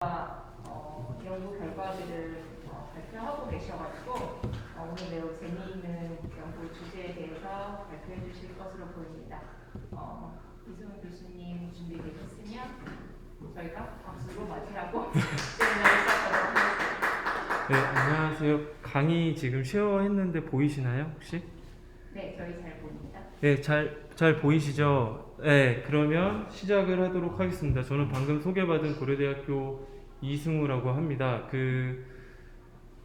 연구 결과들을 발표하고 계셔가지고 오늘 매우 재미있는 연구 주제에 대해서 발표해 주실 것으로 보입니다. 이승훈 교수님 준비되셨으면 저희가 박수로 맞이하고 질문을 시작하도록 하겠습니다. 네, 안녕하세요. 강의 지금 쉐어했는데 보이시나요, 혹시? 네, 저희 잘 보입니다. 네, 잘 보이시죠? 네, 그러면 시작을 하도록 하겠습니다. 저는 방금 소개받은 고려대학교 이승우라고 합니다.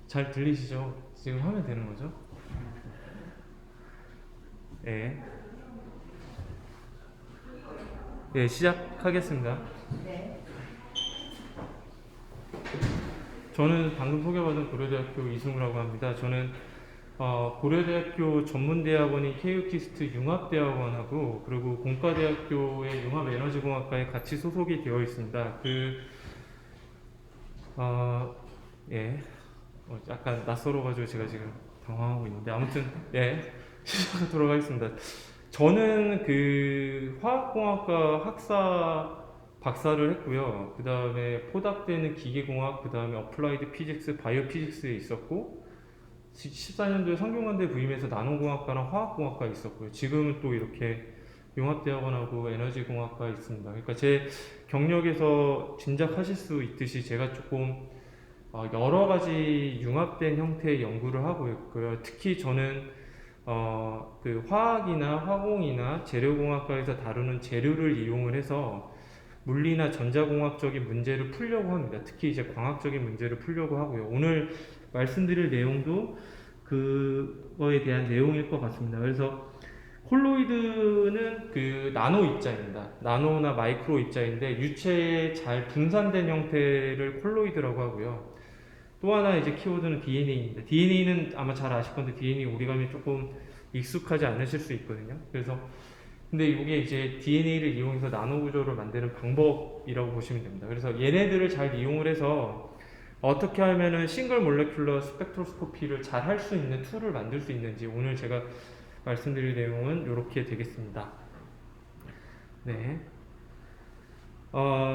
잘 들리시죠? 지금 하면 되는 거죠? 네. 네, 시작하겠습니다. 네. 저는 방금 소개받은 고려대학교 이승우라고 합니다. 저는 고려대학교 전문대학원인 KU키스트 융합대학원하고 그리고 공과대학교의 융합에너지공학과에 같이 소속이 되어 있습니다. 예, 약간 낯설어가지고 제가 지금 당황하고 있는데 아무튼 예, 시작하도록 하겠습니다. 저는 화학공학과 학사 박사를 했고요. 그 다음에 포닥대는 기계공학, 그 다음에 어플라이드 피직스, 바이오 피직스에 있었고 14년도에 성균관대 부임해서 나노공학과랑 화학공학과에 있었고요. 지금은 또 이렇게 융합대학원하고 에너지공학과에 있습니다. 그러니까 제 경력에서 짐작하실 수 있듯이 제가 조금 여러 가지 융합된 형태의 연구를 하고 있고요. 특히 저는 화학이나 화공이나 재료공학과에서 다루는 재료를 이용을 해서 물리나 전자공학적인 문제를 풀려고 합니다. 특히 이제 광학적인 문제를 풀려고 하고요. 오늘 말씀드릴 내용도 그거에 대한 내용일 것 같습니다. 그래서 콜로이드는 나노 입자입니다. 나노나 마이크로 입자인데 유체에 잘 분산된 형태를 콜로이드라고 하고요. 또 하나 이제 키워드는 DNA입니다. DNA는 아마 잘 아실 건데 DNA 오리감이 조금 익숙하지 않으실 수 있거든요. 근데 이게 이제 DNA를 이용해서 나노 구조를 만드는 방법이라고 보시면 됩니다. 그래서 얘네들을 잘 이용을 해서 어떻게 하면은 싱글 몰레큘러 스펙트로스코피를 잘 할 수 있는 툴을 만들 수 있는지 오늘 제가 말씀드릴 내용은 이렇게 되겠습니다. 네.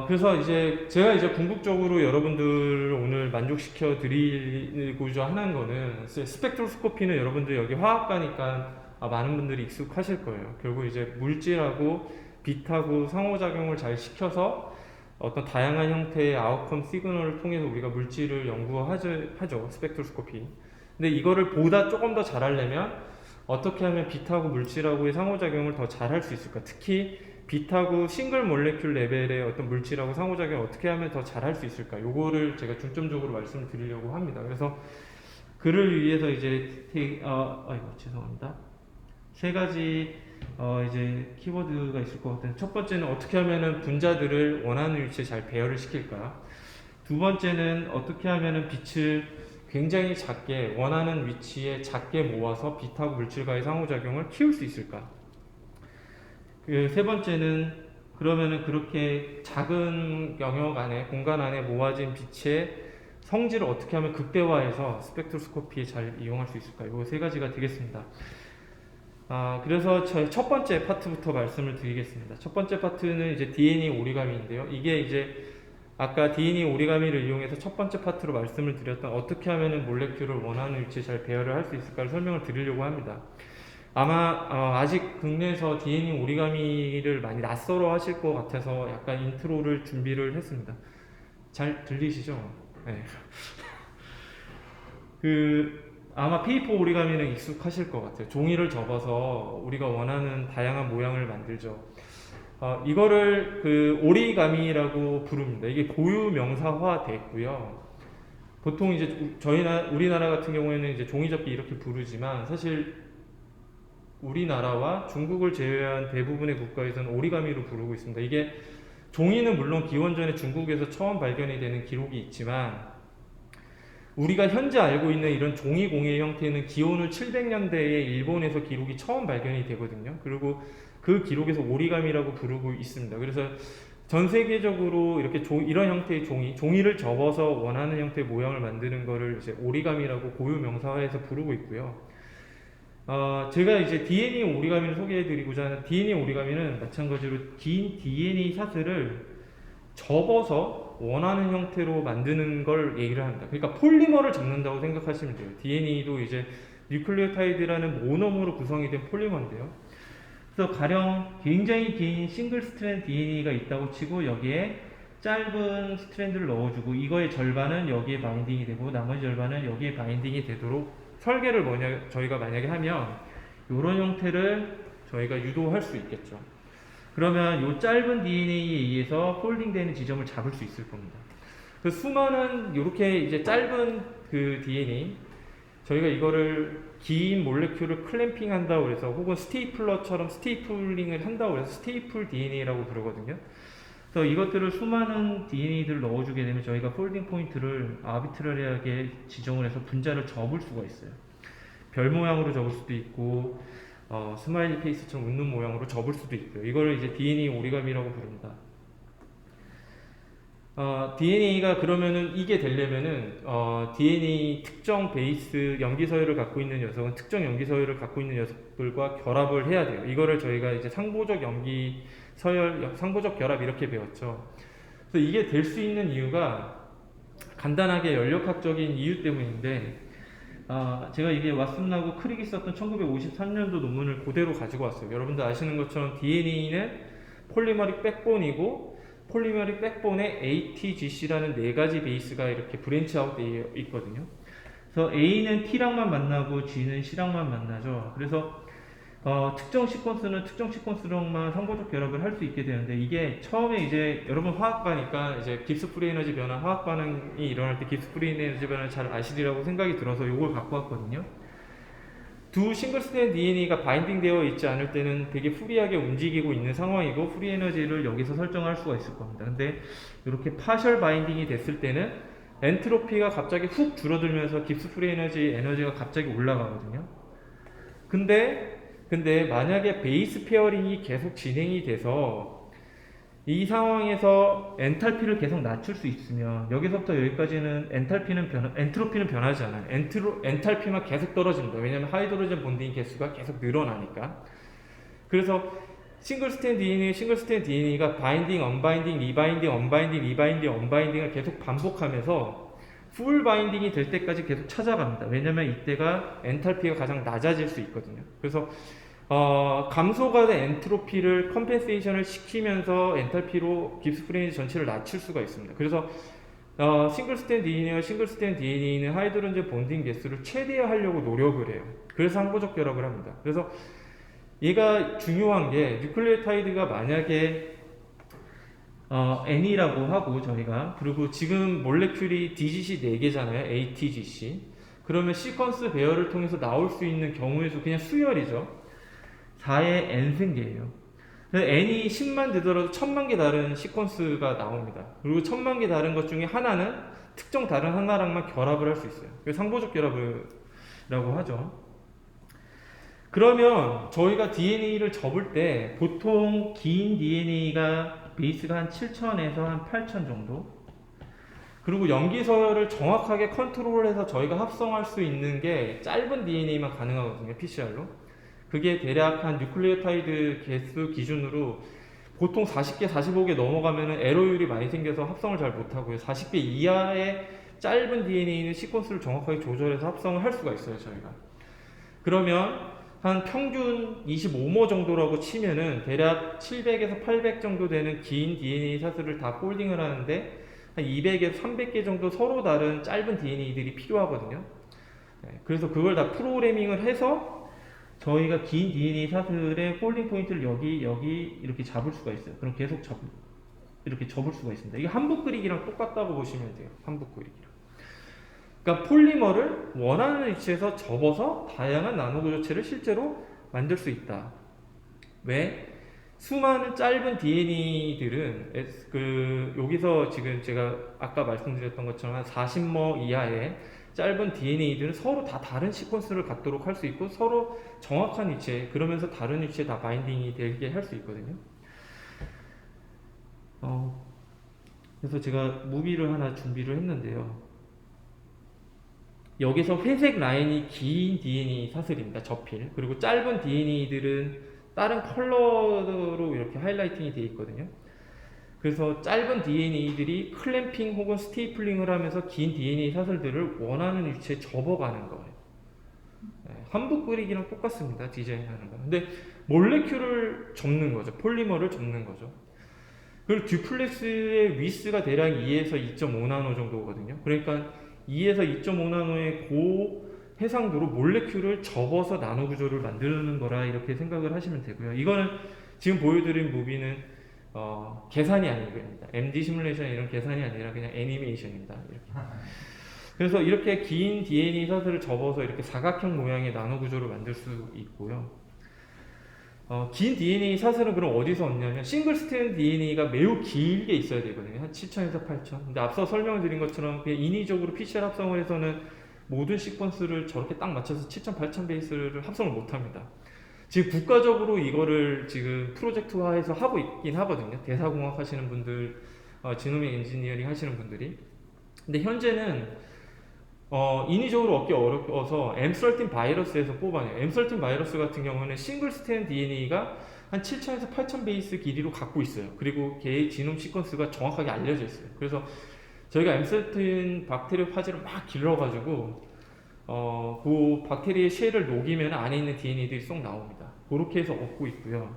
그래서 제가 궁극적으로 여러분들을 오늘 만족시켜 드리고자 하는 거는 스펙트로스코피는 여러분들 여기 화학과니까 많은 분들이 익숙하실 거예요. 결국 이제 물질하고 빛하고 상호작용을 잘 시켜서 어떤 다양한 형태의 아웃컴 시그널을 통해서 우리가 물질을 연구하죠. 스펙트로스코피. 근데 이거를 보다 조금 더 잘하려면 어떻게 하면 빛하고 물질하고의 상호작용을 더 잘할 수 있을까? 특히 빛하고 싱글 몰레큘 레벨의 어떤 물질하고 상호작용을 어떻게 하면 더 잘할 수 있을까? 요거를 제가 중점적으로 말씀을 드리려고 합니다. 그래서 그를 위해서 죄송합니다. 세 가지 키워드가 있을 것 같아요. 첫 번째는 어떻게 하면은 분자들을 원하는 위치에 잘 배열을 시킬까? 두 번째는 어떻게 하면은 빛을 굉장히 작게 원하는 위치에 작게 모아서 빛하고 물질과의 상호작용을 키울 수 있을까? 세 번째는 그러면은 그렇게 작은 영역 안에 공간 안에 모아진 빛의 성질을 어떻게 하면 극대화해서 스펙트로스코피에 잘 이용할 수 있을까? 이 세 가지가 되겠습니다. 그래서 첫 번째 파트부터 말씀을 드리겠습니다. 첫 번째 파트는 이제 DNA 오리가미인데요. 이게 아까 DNA 오리가미를 이용해서 첫 번째 파트로 말씀을 드렸던 어떻게 하면은 몰레큘을 원하는 위치에 잘 배열을 할 수 있을까를 설명을 드리려고 합니다. 아마 아직 국내에서 DNA 오리가미를 많이 낯설어 하실 것 같아서 약간 인트로를 준비를 했습니다. 잘 들리시죠? 네. 아마 페이퍼 오리가미는 익숙하실 것 같아요. 종이를 접어서 우리가 원하는 다양한 모양을 만들죠. 이거를 오리가미라고 부릅니다. 이게 고유 명사화 됐고요. 보통 이제 우리나라 같은 경우에는 이제 종이접기 이렇게 부르지만 사실 우리나라와 중국을 제외한 대부분의 국가에서는 오리가미로 부르고 있습니다. 이게 종이는 물론 기원전에 중국에서 처음 발견이 되는 기록이 있지만 우리가 현재 알고 있는 이런 종이공예 형태는 기원후 700년대에 일본에서 기록이 처음 발견이 되거든요. 그리고 그 기록에서 오리가미라고 부르고 있습니다. 그래서 전 세계적으로 이렇게 이런 형태의 종이를 접어서 원하는 형태의 모양을 만드는 거를 이제 오리가미라고 고유 명사화해서 부르고 있고요. 제가 이제 DNA 오리가미를 소개해드리고자 하는 DNA 오리가미는 마찬가지로 긴 DNA 샷을 접어서 원하는 형태로 만드는 걸 얘기를 합니다. 그러니까 폴리머를 잡는다고 생각하시면 돼요. DNA도 이제 뉴클리오타이드라는 모노머로 구성이 된 폴리머인데요. 그래서 가령 굉장히 긴 싱글 스트랜드 DNA가 있다고 치고 여기에 짧은 스트랜드를 넣어주고 이거의 절반은 여기에 바인딩이 되고 나머지 절반은 여기에 바인딩이 되도록 설계를 저희가 만약에 하면 이런 형태를 저희가 유도할 수 있겠죠. 그러면 이 짧은 DNA에 의해서 폴딩되는 지점을 잡을 수 있을 겁니다. 그 수많은 이렇게 이제 짧은 그 DNA 저희가 이거를 긴 몰레큘을 클램핑 한다고 그래서 혹은 스테이플러처럼 스테이플링을 한다고 그래서 스테이플 DNA라고 부르거든요. 그래서 이것들을 수많은 DNA들을 넣어주게 되면 저희가 폴딩 포인트를 아비트러리하게 지정을 해서 분자를 접을 수가 있어요. 별 모양으로 접을 수도 있고 스마일리 페이스처럼 웃는 모양으로 접을 수도 있고요. 이거를 이제 DNA 오리가미라고 부릅니다. DNA가 그러면은 이게 되려면은 DNA 특정 베이스 염기 서열을 갖고 있는 녀석은 특정 염기 서열을 갖고 있는 녀석들과 결합을 해야 돼요. 이거를 저희가 이제 상보적 염기 서열, 상보적 결합 이렇게 배웠죠. 그래서 이게 될 수 있는 이유가 간단하게 연력학적인 이유 때문인데 제가 이게 왓슨하고 크릭이 썼던 1953년도 논문을 그대로 가지고 왔어요. 여러분들 아시는 것처럼 DNA는 폴리머릭 백본이고 폴리머릭 백본에 ATGC라는 네 가지 베이스가 이렇게 브랜치 아웃 되어 있거든요. 그래서 A는 T랑만 만나고 G는 C랑만 만나죠. 그래서 특정 시퀀스는 특정 시퀀스랑만 상보적 결합을 할 수 있게 되는데 이게 처음에 이제 여러분 화학과니까 이제 깁스 프리 에너지 변화 화학 반응이 일어날 때 깁스 프리 에너지 변화를 잘 아시리라고 생각이 들어서 이걸 갖고 왔거든요. 두 싱글 스트랜드 DNA가 바인딩 되어 있지 않을 때는 되게 프리하게 움직이고 있는 상황이고 프리 에너지를 여기서 설정할 수가 있을 겁니다. 근데 이렇게 파셜 바인딩이 됐을 때는 엔트로피가 갑자기 훅 줄어들면서 깁스 프리 에너지가 갑자기 올라가거든요. 근데 만약에 베이스 페어링이 계속 진행이 돼서 이 상황에서 엔탈피를 계속 낮출 수 있으면 여기서부터 여기까지는 엔트로피는 변하지 않아요. 엔탈피만 계속 떨어집니다. 왜냐하면 하이드로젠 본딩 개수가 계속 늘어나니까. 그래서 싱글 스트랜드 DNA가 바인딩, 언바인딩, 리바인딩, 언바인딩, 리바인딩, 언바인딩을 계속 반복하면서 풀 바인딩이 될 때까지 계속 찾아갑니다. 왜냐면 이때가 엔탈피가 가장 낮아질 수 있거든요. 그래서 감소가 된 엔트로피를 컴펜세이션을 시키면서 엔탈피로 깁스 프리 에너지 전체를 낮출 수가 있습니다. 그래서 싱글 스트랜드 DNA와 싱글 스트랜드 DNA는 하이드로젠 본딩 개수를 최대화하려고 노력을 해요. 그래서 상보적 결합을 합니다. 그래서 얘가 중요한 게 뉴클리오타이드가 만약에 N이라고 하고 저희가 그리고 지금 몰레큘이 DGC 4개잖아요. ATGC. 그러면 시퀀스 배열을 통해서 나올 수 있는 경우의 수 그냥 수열이죠. 4의 N승계예요. N이 10만 되더라도 1000만 개 다른 시퀀스가 나옵니다. 그리고 1000만 개 다른 것 중에 하나는 특정 다른 하나랑만 결합을 할 수 있어요. 그래서 상보적 결합이라고 하죠. 그러면 저희가 DNA를 접을 때 보통 긴 DNA가 베이스가 한 7000에서 한 8000 정도. 그리고 염기 서열을 정확하게 컨트롤해서 저희가 합성할 수 있는 게 짧은 DNA만 가능하거든요. PCR로. 그게 대략 한 뉴클리오타이드 개수 기준으로 보통 40개, 45개 넘어가면 에러율이 많이 생겨서 합성을 잘 못하고요. 40개 이하의 짧은 DNA는 시퀀스를 정확하게 조절해서 합성을 할 수가 있어요, 저희가. 그러면 한 평균 25모 정도라고 치면은 대략 700에서 800 정도 되는 긴 DNA 사슬을 다 폴딩을 하는데 한 200에서 300개 정도 서로 다른 짧은 DNA들이 필요하거든요. 그래서 그걸 다 프로그래밍을 해서 저희가 긴 DNA 사슬의 폴딩 포인트를 여기 이렇게 잡을 수가 있어요. 그럼 계속 이렇게 접을 수가 있습니다. 이게 한북 그리기랑 똑같다고 보시면 돼요. 한북 그리기랑. 그러니까 폴리머를 원하는 위치에서 접어서 다양한 나노 구조체를 실제로 만들 수 있다. 왜? 수많은 짧은 DNA들은 여기서 지금 제가 아까 말씀드렸던 것처럼 한 40모 이하의 짧은 DNA들은 서로 다 다른 시퀀스를 갖도록 할 수 있고 서로 정확한 위치에 그러면서 다른 위치에 다 바인딩이 되게 할 수 있거든요. 그래서 제가 무비를 하나 준비를 했는데요. 여기서 회색 라인이 긴 DNA 사슬입니다. 접힐. 그리고 짧은 DNA들은 다른 컬러로 이렇게 하이라이팅이 되어 있거든요. 그래서 짧은 DNA들이 클램핑 혹은 스테이플링을 하면서 긴 DNA 사슬들을 원하는 위치에 접어가는 거예요. 한북 그리기랑 똑같습니다. 디자인하는 거. 근데 몰레큘을 접는 거죠. 폴리머를 접는 거죠. 그리고 듀플렉스의 위스가 대략 2에서 2.5나노 정도거든요. 그러니까 2에서 2.5나노의 고 해상도로 몰레큘을 접어서 나노 구조를 만드는 거라 이렇게 생각을 하시면 되고요. 이거는 지금 보여드린 무비는 계산이 아닙니다. MD 시뮬레이션 이런 계산이 아니라 그냥 애니메이션입니다. 이렇게. 그래서 이렇게 긴 DNA 사슬을 접어서 이렇게 사각형 모양의 나노 구조를 만들 수 있고요. 긴 DNA 사슬은 그럼 어디서 얻냐면 싱글 스트랜드 DNA가 매우 길게 있어야 되거든요. 한 7,000에서 8,000. 근데 앞서 설명을 드린 것처럼 그냥 인위적으로 PCR 합성을 해서는 모든 시퀀스를 저렇게 딱 맞춰서 7,000, 8,000 베이스를 합성을 못 합니다. 지금 국가적으로 이거를 지금 프로젝트화해서 하고 있긴 하거든요. 대사공학 하시는 분들, 지노믹 엔지니어링 하시는 분들이. 근데 현재는 인위적으로 얻기 어려워서 M13 바이러스에서 뽑아내요. M13 바이러스 같은 경우는 싱글 스트랜드 DNA가 한 7,000에서 8,000 베이스 길이로 갖고 있어요. 그리고 걔의 지놈 시퀀스가 정확하게 알려져 있어요. 그래서 저희가 M13 박테리아 파지를 막 길러가지고 그 박테리아의 쉘을 녹이면 안에 있는 DNA들이 쏙 나옵니다. 그렇게 해서 얻고 있고요.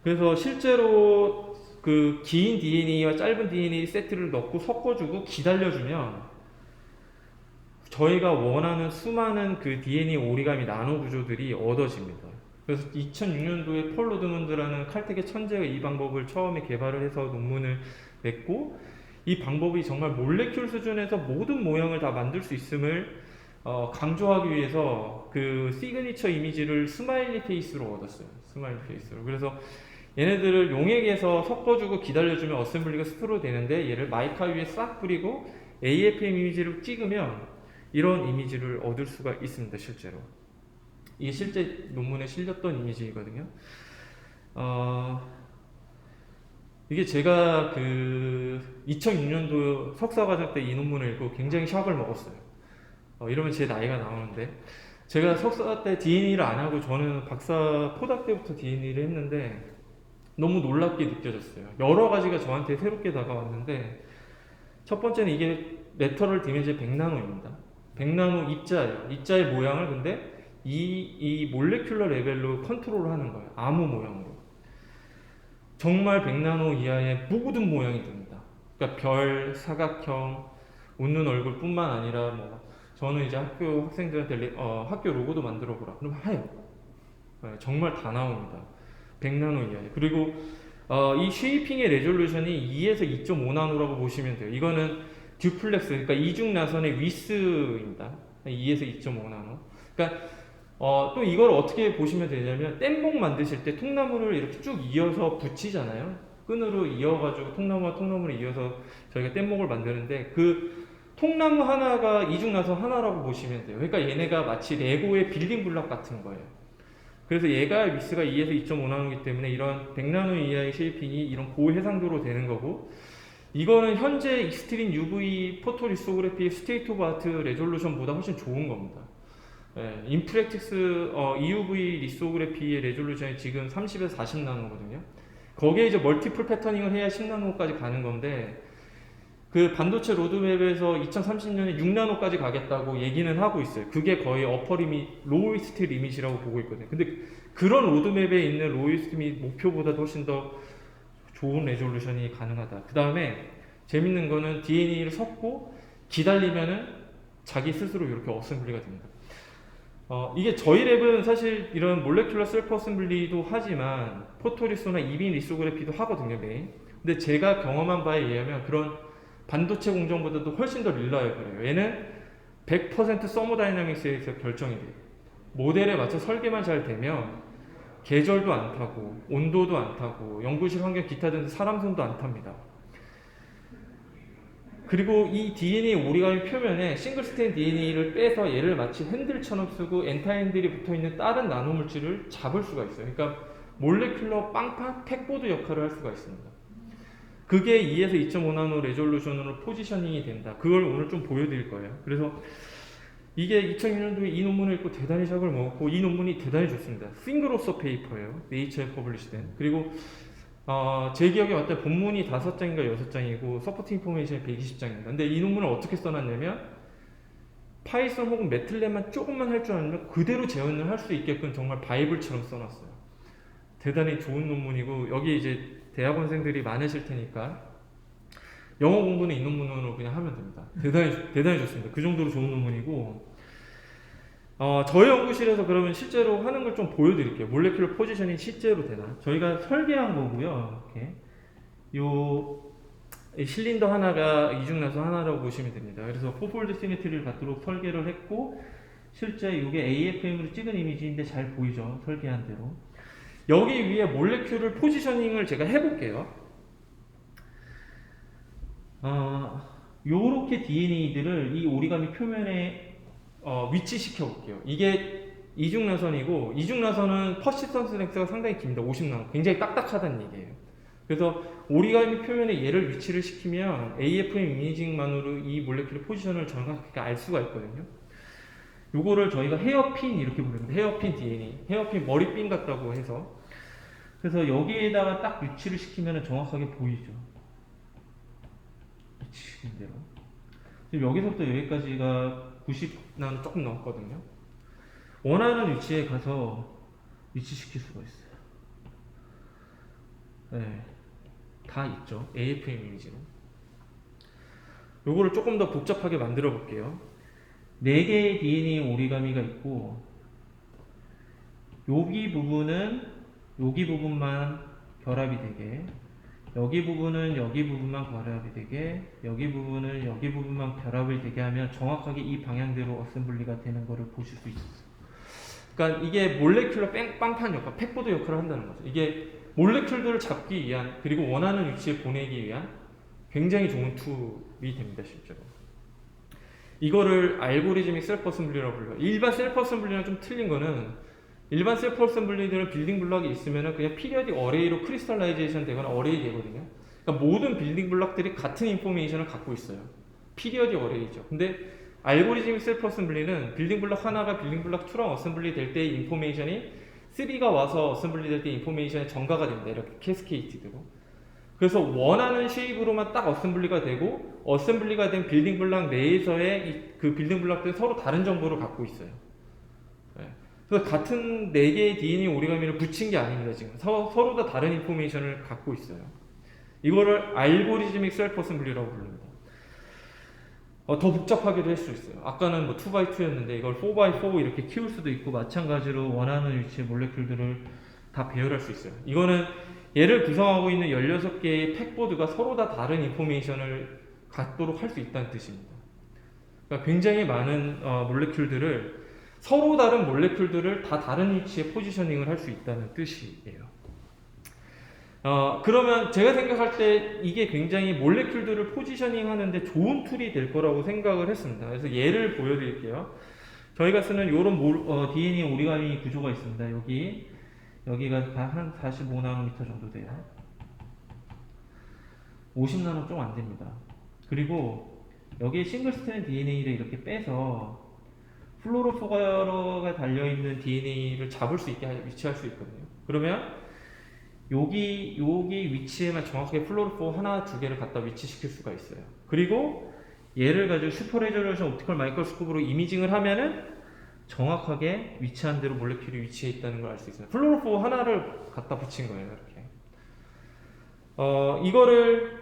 그래서 실제로 그 긴 DNA와 짧은 DNA 세트를 넣고 섞어주고 기다려주면 저희가 원하는 수많은 그 DNA 오리가미 나노 구조들이 얻어집니다. 그래서 2006년도에 폴 로드먼드라는 칼텍의 천재가 이 방법을 처음에 개발을 해서 논문을 냈고, 이 방법이 정말 몰레큘 수준에서 모든 모양을 다 만들 수 있음을 강조하기 위해서 그 시그니처 이미지를 스마일리 페이스로 얻었어요. 스마일리 페이스로. 그래서 얘네들을 용액에서 섞어주고 기다려주면 어셈블리가 스스로 되는데, 얘를 마이카 위에 싹 뿌리고 AFM 이미지를 찍으면 이런 이미지를 얻을 수가 있습니다. 실제로 이게 실제 논문에 실렸던 이미지거든요. 이게 제가 그 2006년도 석사과정 때 이 논문을 읽고 굉장히 샥을 먹었어요. 이러면 제 나이가 나오는데, 제가 석사 때 DNA를 안 하고 저는 박사 포닥 때부터 DNA를 했는데 너무 놀랍게 느껴졌어요. 여러 가지가 저한테 새롭게 다가왔는데, 첫 번째는 이게 레터럴 디멘션 100나노입니다. 100나노 입자예요. 입자의 모양을 근데 이 몰레큘러 레벨로 컨트롤 하는 거예요. 아무 모양으로. 정말 100나노 이하의 모든 모양이 됩니다. 그러니까 별, 사각형, 웃는 얼굴뿐만 아니라 저는 이제 학교 학생들한테 학교 로고도 만들어 보라. 그럼 해요. 네, 정말 다 나옵니다. 100나노 이하에. 그리고 이 쉐이핑의 레졸루션이 2에서 2.5나노라고 보시면 돼요. 이거는 듀플렉스, 그러니까 이중 나선의 위스입니다. 2에서 2.5나노. 그러니까 또 이걸 어떻게 보시면 되냐면, 뗏목 만드실 때 통나무를 이렇게 쭉 이어서 붙이잖아요. 끈으로 이어가지고 통나무와 통나무를 이어서 저희가 뗏목을 만드는데, 그 통나무 하나가 이중 나선 하나라고 보시면 돼요. 그러니까 얘네가 마치 레고의 빌딩 블럭 같은 거예요. 그래서 얘가 위스가 2에서 2.5나노이기 때문에 이런 100나노 이하의 쉐이핑이 이런 고해상도로 되는 거고, 이거는 현재 익스트림 UV 포토 리소그래피 스테이트 오브 아트 레졸루션보다 훨씬 좋은 겁니다. 인프렉틱스 EUV 리소그래피의 레졸루션이 지금 30에서 40나노거든요. 거기에 이제 멀티플 패터닝을 해야 10나노까지 가는 건데, 그 반도체 로드맵에서 2030년에 6나노까지 가겠다고 얘기는 하고 있어요. 그게 거의 어퍼 리밋, 로이스트 리밋이라고 보고 있거든요. 근데 그런 로드맵에 있는 로이스트 리밋 목표보다 훨씬 더 좋은 레졸루션이 가능하다. 그 다음에 재밌는 거는 DNA를 섞고 기다리면은 자기 스스로 이렇게 어셈블리가 됩니다. 이게 저희 랩은 사실 이런 몰레큘러 셀프 어셈블리도 하지만 포토리소나 이빈 리소그래피도 하거든요, 매일. 근데 제가 경험한 바에 의하면 그런 반도체 공정보다도 훨씬 더 릴라이블해요. 얘는 100% 서머다이나믹스에서 결정이 돼요. 모델에 맞춰 설계만 잘 되면 계절도 안 타고 온도도 안 타고 연구실 환경 기타 등등 사람 손도 안 탑니다. 그리고 이 DNA 오리가미 표면에 싱글 스테인 DNA를 빼서 얘를 마치 핸들처럼 쓰고 엔타인들이 붙어있는 다른 나노물질을 잡을 수가 있어요. 그러니까 몰레큘러 빵판 팩보드 역할을 할 수가 있습니다. 그게 2에서 2.5나노 레졸루션으로 포지셔닝이 된다. 그걸 오늘 좀 보여드릴 거예요. 그래서 이게 2006년도에 이 논문을 읽고 대단히 샥을 먹었고, 이 논문이 대단히 좋습니다. 싱글 오서 페이퍼예요. 네이처에 퍼블리시된. 그리고 제 기억에 맞다 본문이 5장인가 6장이고 서포트 인포메이션이 120장입니다. 근데 이 논문을 어떻게 써놨냐면 파이썬 혹은 매틀랩만 조금만 할 줄 알면 그대로 재현을 할 수 있게끔 정말 바이블처럼 써놨어요. 대단히 좋은 논문이고 여기 이제 대학원생들이 많으실 테니까 영어 공부는 이 논문으로 그냥 하면 됩니다. 대단히 좋습니다. 그 정도로 좋은 논문이고 저희 연구실에서 그러면 실제로 하는 걸 좀 보여드릴게요. 몰레큘러 포지셔닝 실제로 되나? 저희가 설계한 거고요. 이렇게 이 실린더 하나가 이중나선 하나라고 보시면 됩니다. 그래서 포폴드 시메트리를 갖도록 설계를 했고 실제 이게 AFM으로 찍은 이미지인데 잘 보이죠? 설계한 대로. 여기 위에 몰레큘을 포지셔닝을 제가 해볼게요. 요렇게 DNA들을 이 오리가미 표면에 위치시켜 볼게요. 이게 이중나선이고 이중나선은 퍼시스턴스 렉스가 상당히 깁니다. 50나노. 굉장히 딱딱하다는 얘기예요. 그래서 오리가미 표면에 얘를 위치를 시키면 AFM 이미징만으로 이 몰레큘러 포지션을 정확하게 알 수가 있거든요. 요거를 저희가 헤어핀 이렇게 부릅니다. 헤어핀 DNA. 헤어핀 머리핀 같다고 해서. 그래서 여기에다가 딱 위치를 시키면 정확하게 보이죠. 위치시킨 대로. 지금 여기서부터 여기까지가 90나노 조금 넘었거든요. 원하는 위치에 가서 위치시킬 수가 있어요. 네, 다 있죠. AFM 이미지는. 요거를 조금 더 복잡하게 만들어 볼게요. 4개의 DNA 오리가미가 있고 여기 부분만 결합이 되게, 여기 부분은 여기 부분만 결합이 되게, 여기 부분은 여기 부분만 결합이 되게 하면 정확하게 이 방향대로 어셈블리가 되는 것을 보실 수 있어요. 그러니까 이게 몰레큘러 빵판 역할, 팩보드 역할을 한다는 거죠. 이게 몰레큘들을 잡기 위한, 그리고 원하는 위치에 보내기 위한 굉장히 좋은 툴이 됩니다, 실제로. 이거를 알고리즘믹 셀프 어셈블리라고 불러요. 일반 셀프 어셈블리랑 좀 틀린 거는 일반 셀프 어셈블리들은 빌딩 블럭이 있으면 그냥 피리어딕 어레이로 크리스탈라이제이션 되거나 어레이 되거든요. 그러니까 모든 빌딩 블럭들이 같은 인포메이션을 갖고 있어요. 피리어딕 어레이죠. 근데 알고리즘믹 셀프 어셈블리는 빌딩 블럭 하나가 빌딩 블럭 2랑 어셈블리 될 때의 인포메이션이 3가 와서 어셈블리 될 때 인포메이션이 전가가 됩니다. 이렇게 캐스케이티드로. 그래서 원하는 쉐입으로만 딱 어셈블리가 되고 어셈블리가 된 빌딩 블럭 내에서의 그 빌딩 블럭들은 서로 다른 정보를 갖고 있어요. 네. 그래서 같은 4개의 DNA 오리가미를 붙인 게 아닙니다. 지금 서로 다 다른 인포메이션을 갖고 있어요. 이거를 알고리즘믹 셀프 어셈블리라고 부릅니다. 더 복잡하게도 할 수 있어요. 아까는 뭐 2x2였는데 이걸 4x4 이렇게 키울 수도 있고 마찬가지로 원하는 위치의 몰레큘들을 다 배열할 수 있어요. 이거는 얘를 구성하고 있는 16개의 팩보드가 서로 다 다른 인포메이션을 갖도록 할 수 있다는 뜻입니다. 그러니까 굉장히 많은 몰레큘들을 서로 다른 몰레큘들을 다 다른 위치에 포지셔닝을 할 수 있다는 뜻이에요. 그러면 제가 생각할 때 이게 굉장히 몰레큘들을 포지셔닝 하는데 좋은 툴이 될 거라고 생각을 했습니다. 그래서 예를 보여드릴게요. 저희가 쓰는 이런 DNA 오리가미 구조가 있습니다. 여기가 한 45나노미터 정도 돼요. 50나노 좀 안 됩니다. 그리고 여기에 싱글 스트랜드 DNA를 이렇게 빼서 플로로포가가 달려있는 DNA를 잡을 수 있게 위치할 수 있거든요. 그러면 여기 위치에만 정확하게 플로로포 하나, 2개를 갖다 위치시킬 수가 있어요. 그리고 얘를 가지고 슈퍼 레졸루션 옵티컬 마이크로스코프로 이미징을 하면은 정확하게 위치한 대로 몰레큘이 위치해 있다는 걸 알 수 있어요. 플로로포 하나를 갖다 붙인 거예요, 이렇게. 이거를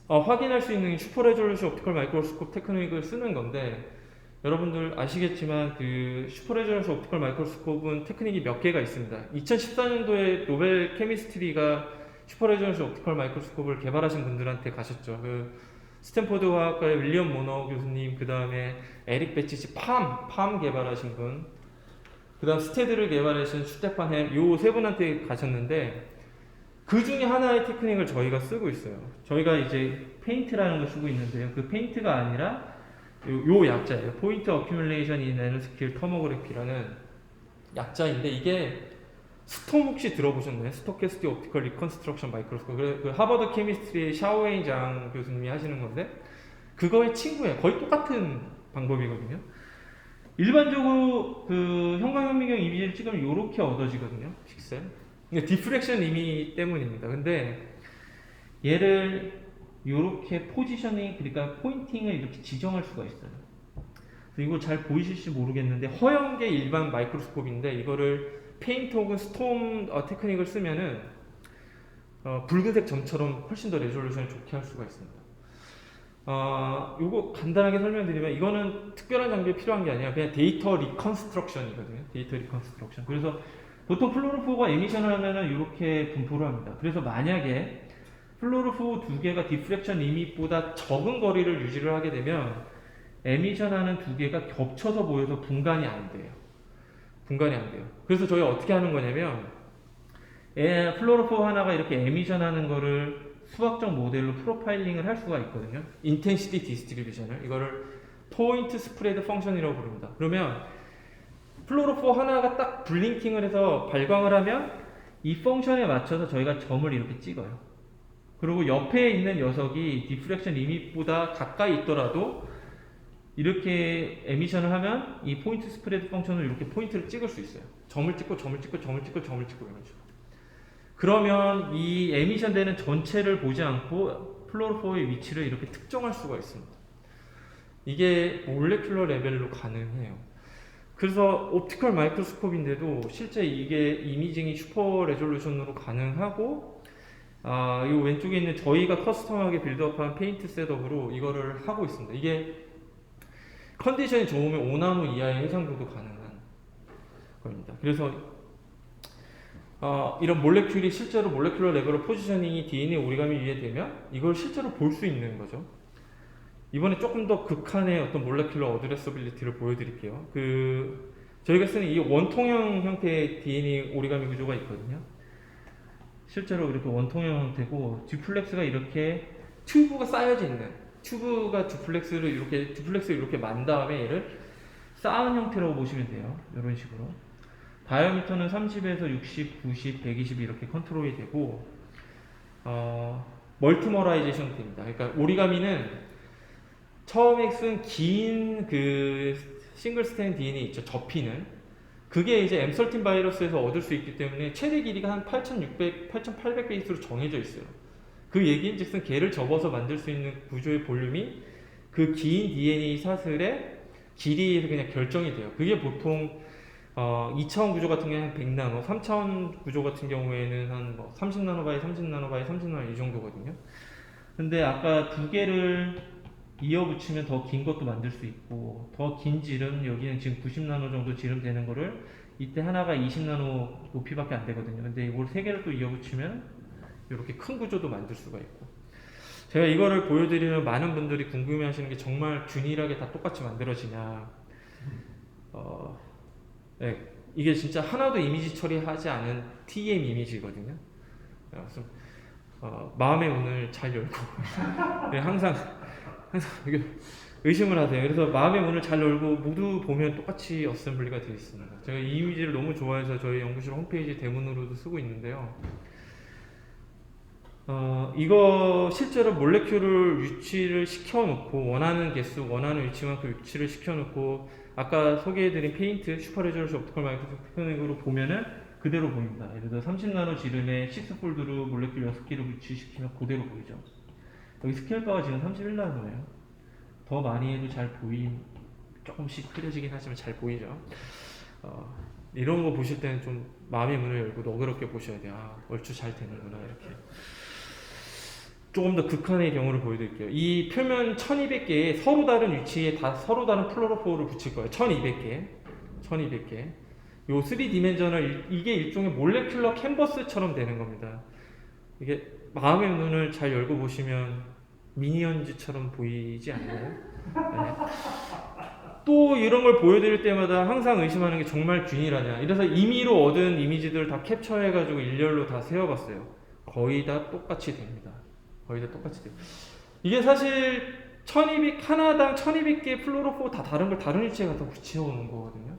확인할 수 있는 슈퍼 레졸루션 옵티컬 마이크로스코프 테크닉을 쓰는 건데, 여러분들 아시겠지만 그 슈퍼 레졸루션 옵티컬 마이크로스코프는 테크닉이 몇 개가 있습니다. 2014년도에 노벨 케미스트리가 슈퍼 레졸루션 옵티컬 마이크로스코프를 개발하신 분들한테 가셨죠. 그 스탠포드 화학과의 윌리엄 모너 교수님, 그 다음에 에릭 베치치 팜 개발하신 분, 그 다음 스테드를 개발하신 슈테판 햄, 요 세 분한테 가셨는데 그 중에 하나의 테크닉을 저희가 쓰고 있어요. 저희가 이제 페인트라는 걸 쓰고 있는데요. 그 페인트가 아니라 요 약자예요. 포인트 어큐뮬레이션 인 나노스케일 터모그래피라는 약자인데, 이게 스톰 혹시 들어보셨나요? 스토캐스틱 옵티컬 리컨스트럭션 마이크로스코프. 그 하버드 케미스트리의 샤오웨이 장 교수님이 하시는 건데 그거의 친구예요. 거의 똑같은 방법이거든요. 일반적으로 그 형광현미경 이미지를 찍으면 이렇게 얻어지거든요. 픽셀. 디프렉션 의미 때문입니다. 근데 얘를 이렇게 포지셔닝, 그러니까 포인팅을 이렇게 지정할 수가 있어요. 이거 잘 보이실지 모르겠는데 허연계 일반 마이크로스코프인데 이거를 페인트 혹은 스톰 테크닉을 쓰면은 붉은색 점처럼 훨씬 더 레졸루션을 좋게 할 수가 있습니다. 요거 간단하게 설명드리면 이거는 특별한 장비에 필요한 게 아니라 그냥 데이터 리컨스트럭션이거든요. 데이터 리컨스트럭션. 그래서 보통 플로로포가 에미션을 하면은 이렇게 분포를 합니다. 그래서 만약에 플로로포 두 개가 디프렉션 리밋보다 적은 거리를 유지를 하게 되면 에미션하는 두 개가 겹쳐서 보여서 분간이 안 돼요. 분간이 안 돼요. 그래서 저희 어떻게 하는 거냐면 플로로포 하나가 이렇게 에미션하는 거를 수학적 모델로 프로파일링을 할 수가 있거든요. 인텐시티 디스트리뷰션을 이거를 포인트 스프레드 펑션이라고 부릅니다. 그러면 플로로포 하나가 딱 블링킹을 해서 발광을 하면 이 펑션에 맞춰서 저희가 점을 이렇게 찍어요. 그리고 옆에 있는 녀석이 디프렉션 리밋보다 가까이 있더라도 이렇게 에미션을 하면 이 포인트 스프레드 펑션을 이렇게 포인트를 찍을 수 있어요. 점을 찍고 점을 찍고 점을 찍고 점을 찍고 이런 식으로. 그러면 이 에미션 되는 전체를 보지 않고 플로로포의 위치를 이렇게 특정할 수가 있습니다. 이게 몰레큘러 레벨로 가능해요. 그래서 옵티컬 마이크로스코프인데도 실제 이게 이미징이 슈퍼 레졸루션으로 가능하고 이 왼쪽에 있는 저희가 커스텀하게 빌드업한 페인트 셋업으로 이거를 하고 있습니다. 이게 컨디션이 좋으면 5나노 이하의 해상도도 가능한 겁니다. 그래서 이런 몰레큘이 실제로 몰레큘러 레벨로 포지셔닝이 DNA 오리가미 위에 되면 이걸 실제로 볼 수 있는 거죠. 이번에 조금 더 극한의 어떤 몰레큘러 어드레서빌리티를 보여드릴게요. 저희가 쓰는 이 원통형 형태의 DNA 오리가미 구조가 있거든요. 실제로 이렇게 원통형 형태고 듀플렉스가 이렇게 튜브가 쌓여져 있는 튜브가 듀플렉스를 이렇게 만 다음에 얘를 쌓은 형태라고 보시면 돼요. 이런 식으로. 다이어미터는 30에서 60, 90, 120 이렇게 컨트롤이 되고 멀티머라이제이션 됩니다. 그러니까 오리가미는 처음에 쓴 긴 싱글 스탠드 DNA 있죠. 접히는 그게 이제 M13 바이러스에서 얻을 수 있기 때문에 최대 길이가 한 8600, 8800 베이스로 정해져 있어요. 그 얘기인즉슨 걔를 접어서 만들 수 있는 구조의 볼륨이 그 긴 DNA 사슬의 길이에서 그냥 결정이 돼요. 그게 보통 2차원 구조 같은 경우에 한 100나노, 3차원 구조 같은 경우에는 한 30나노 바이 30나노 바이 30나노 이 정도거든요. 근데 아까 두 개를 이어붙이면 더 긴 것도 만들 수 있고 더 긴 지름, 여기는 지금 90나노 정도 지름 되는 거를 이때 하나가 20나노 높이밖에 안 되거든요. 근데 이걸 세 개를 또 이어붙이면 이렇게 큰 구조도 만들 수가 있고, 제가 이거를 보여드리면 많은 분들이 궁금해하시는 게 정말 균일하게 다 똑같이 만들어지냐. 네, 이게 진짜 하나도 이미지 처리하지 않은 TM 이미지거든요. 그래서 마음의 문을 잘 열고 네, 항상 의심을 하세요. 그래서 마음의 문을 잘 열고 모두 보면 똑같이 어셈블리가 되어 있습니다. 제가 이 이미지를 너무 좋아해서 저희 연구실 홈페이지 대문으로도 쓰고 있는데요. 이거 실제로 몰레큘을 위치를 시켜놓고 원하는 개수, 원하는 위치만큼 위치를 시켜놓고 아까 소개해드린 페인트, 슈퍼레졸루션 옵티컬 마이크로스코프로 보면은 그대로 보입니다. 예를 들어 30나노 지름에 6폴드로 몰레큘 6개를 위치시키면 그대로 보이죠. 여기 스케일바가 지금 31나노예요. 더 많이 해도 잘 조금씩 흐려지긴 하지만 잘 보이죠. 이런 거 보실 때는 좀 마음의 문을 열고 너그럽게 보셔야 돼요. 얼추 잘 되는구나 이렇게. 조금 더 극한의 경우를 보여드릴게요. 이 표면 1200개에 서로 다른 위치에 서로 다른 플로로포를 붙일 거예요. 1200개. 요 3디멘저널, 이게 일종의 몰레큘러 캔버스처럼 되는 겁니다. 이게 마음의 눈을 잘 열고 보시면 미니언즈처럼 보이지 않나요? 네. 또 이런 걸 보여드릴 때마다 항상 의심하는 게 정말 균일하냐. 이래서 임의로 얻은 이미지들을 다 캡처해가지고 일렬로 다 세워봤어요. 거의 다 똑같이 됩니다. 이게 사실 하나당 1200개 플로로포 다 다른 걸 다른 위치에 갖다 붙여오는 거거든요.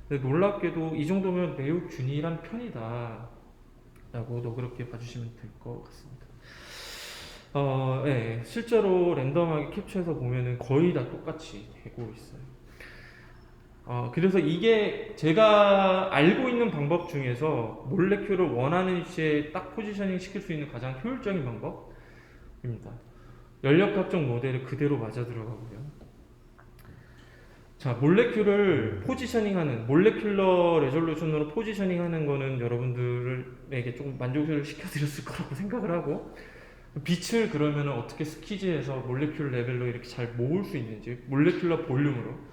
근데 놀랍게도 이 정도면 매우 균일한 편이다 라고도 그렇게 봐주시면 될 것 같습니다. 네, 실제로 랜덤하게 캡처해서 보면은 거의 다 똑같이 되고 있어요. 그래서 이게 제가 알고 있는 방법 중에서 몰레큘을 원하는 위치에 딱 포지셔닝 시킬 수 있는 가장 효율적인 방법입니다. 연력합종 모델을 그대로 맞아 들어가고요. 자, 몰레큘을 포지셔닝하는, 몰레큘러 레졸루션으로 포지셔닝하는 거는 여러분들에게 조금 만족을 시켜드렸을 거라고 생각을 하고, 빛을 그러면 어떻게 스키즈해서 몰레큘 레벨로 이렇게 잘 모을 수 있는지, 몰레큘러 볼륨으로,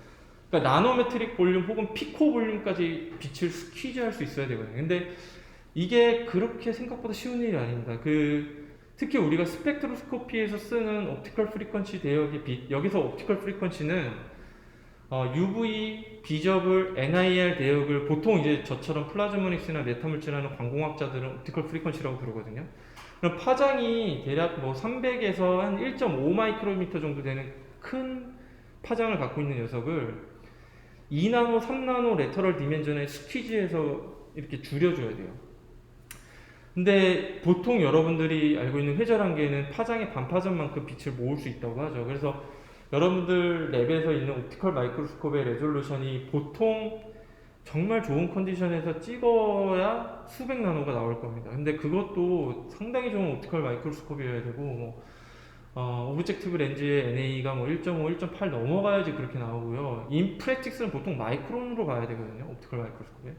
그러니까 나노메트릭 볼륨 혹은 피코 볼륨까지 빛을 스퀴즈할 수 있어야 되거든요. 근데 이게 그렇게 생각보다 쉬운 일이 아닙니다. 특히 우리가 스펙트로스코피에서 쓰는 옵티컬 프리퀀시 대역의 빛, 여기서 옵티컬 프리퀀시는 UV, 비저블, NIR 대역을 보통 이제 저처럼 플라즈모닉스나 메타물질하는 광공학자들은 옵티컬 프리퀀시라고 부르거든요. 그럼 파장이 대략 뭐 300에서 한 1.5 마이크로미터 정도 되는 큰 파장을 갖고 있는 녀석을 2나노, 3나노 레터럴 디멘전에 스퀴즈해서 이렇게 줄여줘야 돼요. 근데 보통 여러분들이 알고 있는 회절한계는 파장의 반파전만큼 빛을 모을 수 있다고 하죠. 그래서 여러분들 랩에서 있는 옵티컬 마이크로스코프의 레졸루션이 보통 정말 좋은 컨디션에서 찍어야 수백 나노가 나올 겁니다. 근데 그것도 상당히 좋은 옵티컬 마이크로스코프여야 되고, 오브젝티브 렌즈의 NA가 뭐 1.5, 1.8 넘어가야지 그렇게 나오고요. 인프레틱스는 보통 마이크론으로 가야 되거든요. 옵티컬 마이크로스코프에.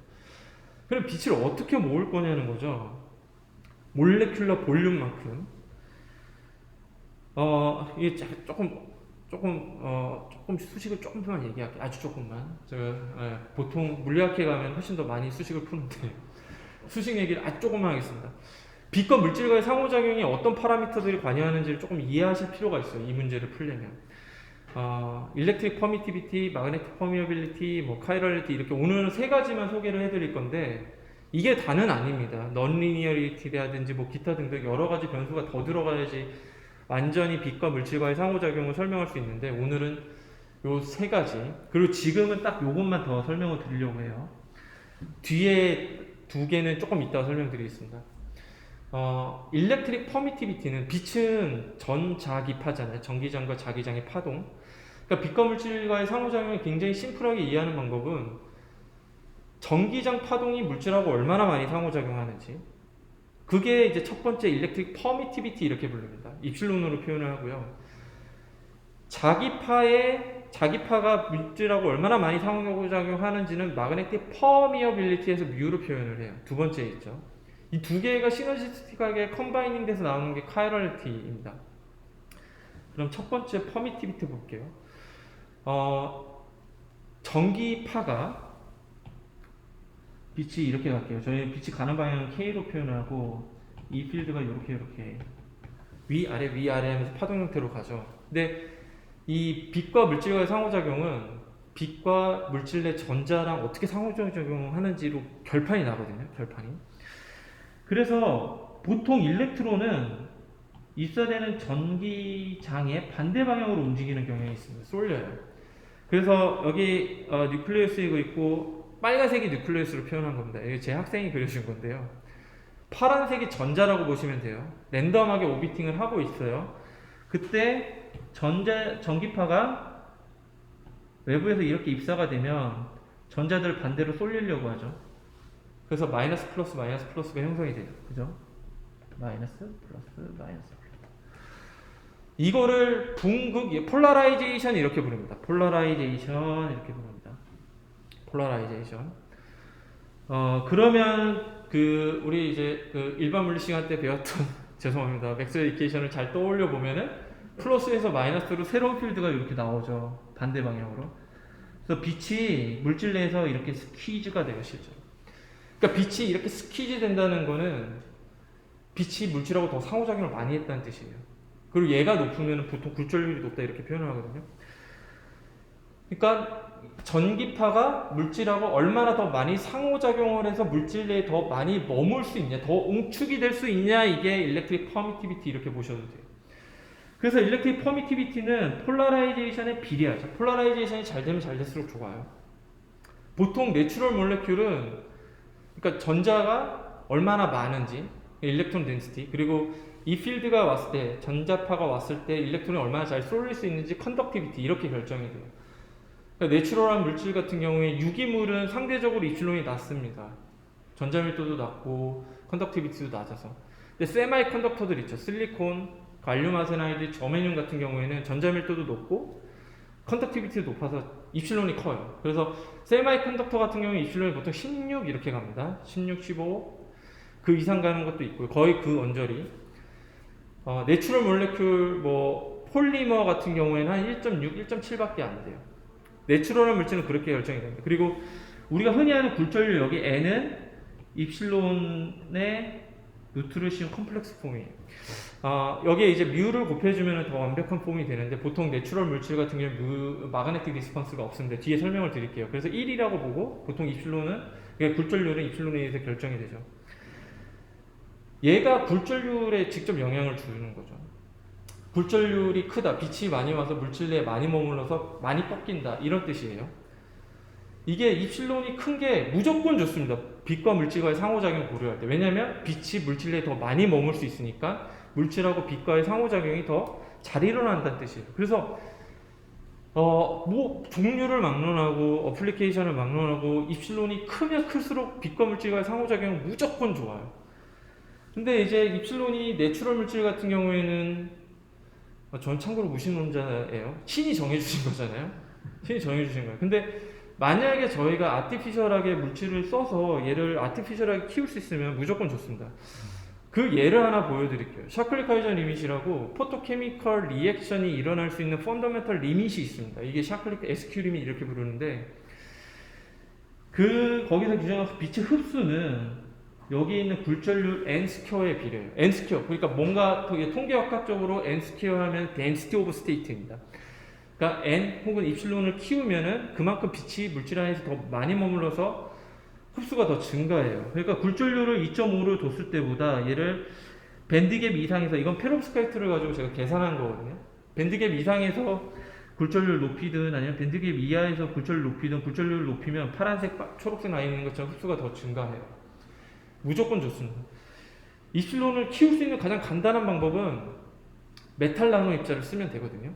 그럼 빛을 어떻게 모을 거냐는 거죠. 몰레큘러 볼륨만큼. 이게 조금 수식을 조금만 얘기할게요. 아주 조금만. 보통 물리학회 가면 훨씬 더 많이 수식을 푸는데 수식 얘기를 아주 조금만 하겠습니다. 빛과 물질과의 상호작용이 어떤 파라미터들이 관여하는지를 조금 이해하실 필요가 있어요. 이 문제를 풀려면. 일렉트릭 퍼미티비티, 마그네틱 퍼미어빌리티, 뭐 카이럴리티 이렇게 오늘은 세 가지만 소개를 해드릴 건데 이게 다는 아닙니다. 넌리니어리티라든지 뭐 기타 등등 여러 가지 변수가 더 들어가야지 완전히 빛과 물질과의 상호작용을 설명할 수 있는데 오늘은 요 세 가지, 그리고 지금은 딱 요것만 더 설명을 드리려고 해요. 뒤에 두 개는 조금 이따가 설명드리겠습니다. 일렉트릭 퍼미티비티는 빛은 전자기파잖아요. 전기장과 자기장의 파동. 그러니까 빛과 물질과의 상호작용을 굉장히 심플하게 이해하는 방법은 전기장 파동이 물질하고 얼마나 많이 상호작용하는지, 그게 이제 첫 번째 일렉트릭 퍼미티비티 이렇게 부릅니다. 입실론으로 표현을 하고요. 자기파가 물질하고 얼마나 많이 상호작용하는지는 마그네틱 퍼미어빌리티에서 뮤로 표현을 해요. 두 번째 있죠. 이 두 개가 시너지스틱하게 컴바이닝 돼서 나오는 게 카이럴리티입니다. 그럼 첫 번째 퍼미티비티 볼게요. 전기파가 빛이 이렇게 갈게요. 저희 빛이 가는 방향은 K로 표현하고 이 필드가 이렇게 위아래 하면서 파동 형태로 가죠. 근데 이 빛과 물질과의 상호작용은 빛과 물질 내 전자랑 어떻게 상호작용하는지로 결판이 나거든요. 결판이. 그래서 보통 일렉트론은 있어야 되는 전기장의 반대 방향으로 움직이는 경향이 있습니다. 쏠려요. 그래서 여기 뉴클레우스 이거 있고 빨간색이 뉴클레우스로 표현한 겁니다. 이게 제 학생이 그려준 건데요. 파란색이 전자라고 보시면 돼요. 랜덤하게 오비팅을 하고 있어요. 그때 전기파가 외부에서 이렇게 입사가 되면 전자들 반대로 쏠리려고 하죠. 그래서 마이너스 플러스가 형성이 돼요. 그죠? 마이너스 플러스 마이너스. 이거를 폴라라이제이션 이렇게 부릅니다. 폴라라이제이션 이렇게 부릅니다. 폴라라이제이션. 그러면 우리 이제 일반 물리 시간 때 배웠던 죄송합니다. 맥스웰 이퀘이션을 잘 떠올려 보면은 플러스에서 마이너스로 새로운 필드가 이렇게 나오죠. 반대 방향으로. 그래서 빛이 물질 내에서 이렇게 스퀴즈가 돼요, 실제로. 그러니까 빛이 이렇게 스퀴즈 된다는 거는 빛이 물질하고 더 상호작용을 많이 했다는 뜻이에요. 그리고 얘가 높으면 보통 굴절률이 높다 이렇게 표현을 하거든요. 그러니까 전기파가 물질하고 얼마나 더 많이 상호작용을 해서 물질 내에 더 많이 머물 수 있냐, 더 웅축이 될 수 있냐, 이게 일렉트릭 퍼미티비티 이렇게 보셔도 돼요. 그래서 일렉트릭 퍼미티비티는 폴라라이제이션에 비례하죠. 폴라라이제이션이 잘 되면 잘 될수록 좋아요. 보통 내추럴 몰레큘은 그러니까 전자가 얼마나 많은지, 일렉트론 덴시티, 그리고 이 필드가 왔을 때, 전자파가 왔을 때 일렉트론이 얼마나 잘 쏠릴 수 있는지 컨덕티비티 이렇게 결정이 돼요. 그러니까 내추럴한 물질 같은 경우에 유기물은 상대적으로 입실론이 낮습니다. 전자밀도도 낮고 컨덕티비티도 낮아서. 근데 세마이 컨덕터들 있죠. 실리콘, 갈륨 아세나이드, 저메늄 같은 경우에는 전자밀도도 높고 컨덕티비티도 높아서 입실론이 커요. 그래서 세마이 컨덕터 같은 경우에 입실론이 보통 16 이렇게 갑니다. 16, 15 그 이상 가는 것도 있고요. 거의 그 언저리. 내추럴 몰레큘 뭐 폴리머 같은 경우에는 한 1.6, 1.7밖에 안 돼요. 내추럴한 물질은 그렇게 결정이 됩니다. 그리고 우리가 흔히 하는 굴절류 여기 N은 입실론의 누트르시움 컴플렉스 폼이에요. 여기에 이제 뮤를 곱해주면 더 완벽한 폼이 되는데 보통 내추럴 물질 같은 경우는 마그네틱 리스폰스가 없습니다. 뒤에 설명을 드릴게요. 그래서 1이라고 보고 보통 입실론은 그러니까 굴절률은 입실론에 의해서 결정이 되죠. 얘가 굴절률에 직접 영향을 주는 거죠. 굴절률이 크다, 빛이 많이 와서 물질 내에 많이 머물러서 많이 꺾인다 이런 뜻이에요. 이게 입실론이 큰 게 무조건 좋습니다. 빛과 물질과의 상호작용 고려할 때. 왜냐하면 빛이 물질 내에 더 많이 머물 수 있으니까 물질하고 빛과의 상호작용이 더 잘 일어난다는 뜻이에요. 그래서 뭐 종류를 막론하고 어플리케이션을 막론하고 입실론이 크면 클수록 빛과 물질과의 상호작용은 무조건 좋아요. 근데 이제 입실론이 내추럴 물질 같은 경우에는 전 참고로 무신론자예요. 신이 정해주신 거잖아요. 신이 정해주신 거예요. 근데 만약에 저희가 아티피셜하게 물질을 써서 얘를 아티피셜하게 키울 수 있으면 무조건 좋습니다. 그 예를 하나 보여드릴게요. 샤클리-카이전 리밋이라고 포토케미컬 리액션이 일어날 수 있는 펀더멘털 리밋이 있습니다. 이게 샤클리 SQ 리밋 이렇게 부르는데 거기서 규정한 빛의 흡수는 여기 있는 굴절률 n 스퀘어에 비례해요. n 스퀘어. 그러니까 뭔가 통계학적으로 n 스퀘어 하면 density of state입니다. 그러니까 n 혹은 입실론을 키우면은 그만큼 빛이 물질 안에서 더 많이 머물러서 흡수가 더 증가해요. 그러니까 굴절률을 2.5로 뒀을 때보다 얘를 밴드갭 이상에서 이건 페롭스카이트를 가지고 제가 계산한 거거든요. 밴드갭 이상에서 굴절률 높이든 아니면 밴드갭 이하에서 굴절률 높이든 굴절률을 높이면 파란색, 초록색 라인 있는 것처럼 흡수가 더 증가해요. 무조건 좋습니다. 입실론을 키울 수 있는 가장 간단한 방법은 메탈 나노 입자를 쓰면 되거든요.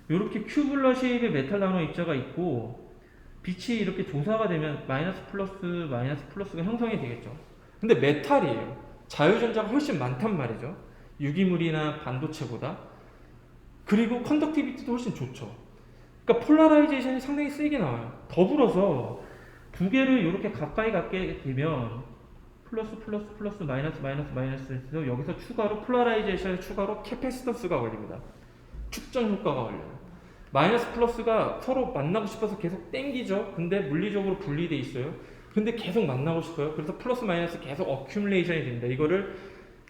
이렇게 큐블러 쉐입의 메탈 나노 입자가 있고 빛이 이렇게 조사가 되면 마이너스 플러스가 형성이 되겠죠. 근데 메탈이에요. 자유전자가 훨씬 많단 말이죠. 유기물이나 반도체보다. 그리고 컨덕티비티도 훨씬 좋죠. 그러니까 폴라라이제이션이 상당히 세게 나와요. 더불어서 두 개를 이렇게 가까이 갖게 되면 플러스 마이너스에서 여기서 추가로 폴라라이제이션에 추가로 캐패시턴스가 걸립니다. 축전 효과가 걸려요. 마이너스 플러스가 서로 만나고 싶어서 계속 땡기죠. 근데 물리적으로 분리돼 있어요. 근데 계속 만나고 싶어요. 그래서 플러스 마이너스 계속 어큐뮬레이션이 됩니다. 이거를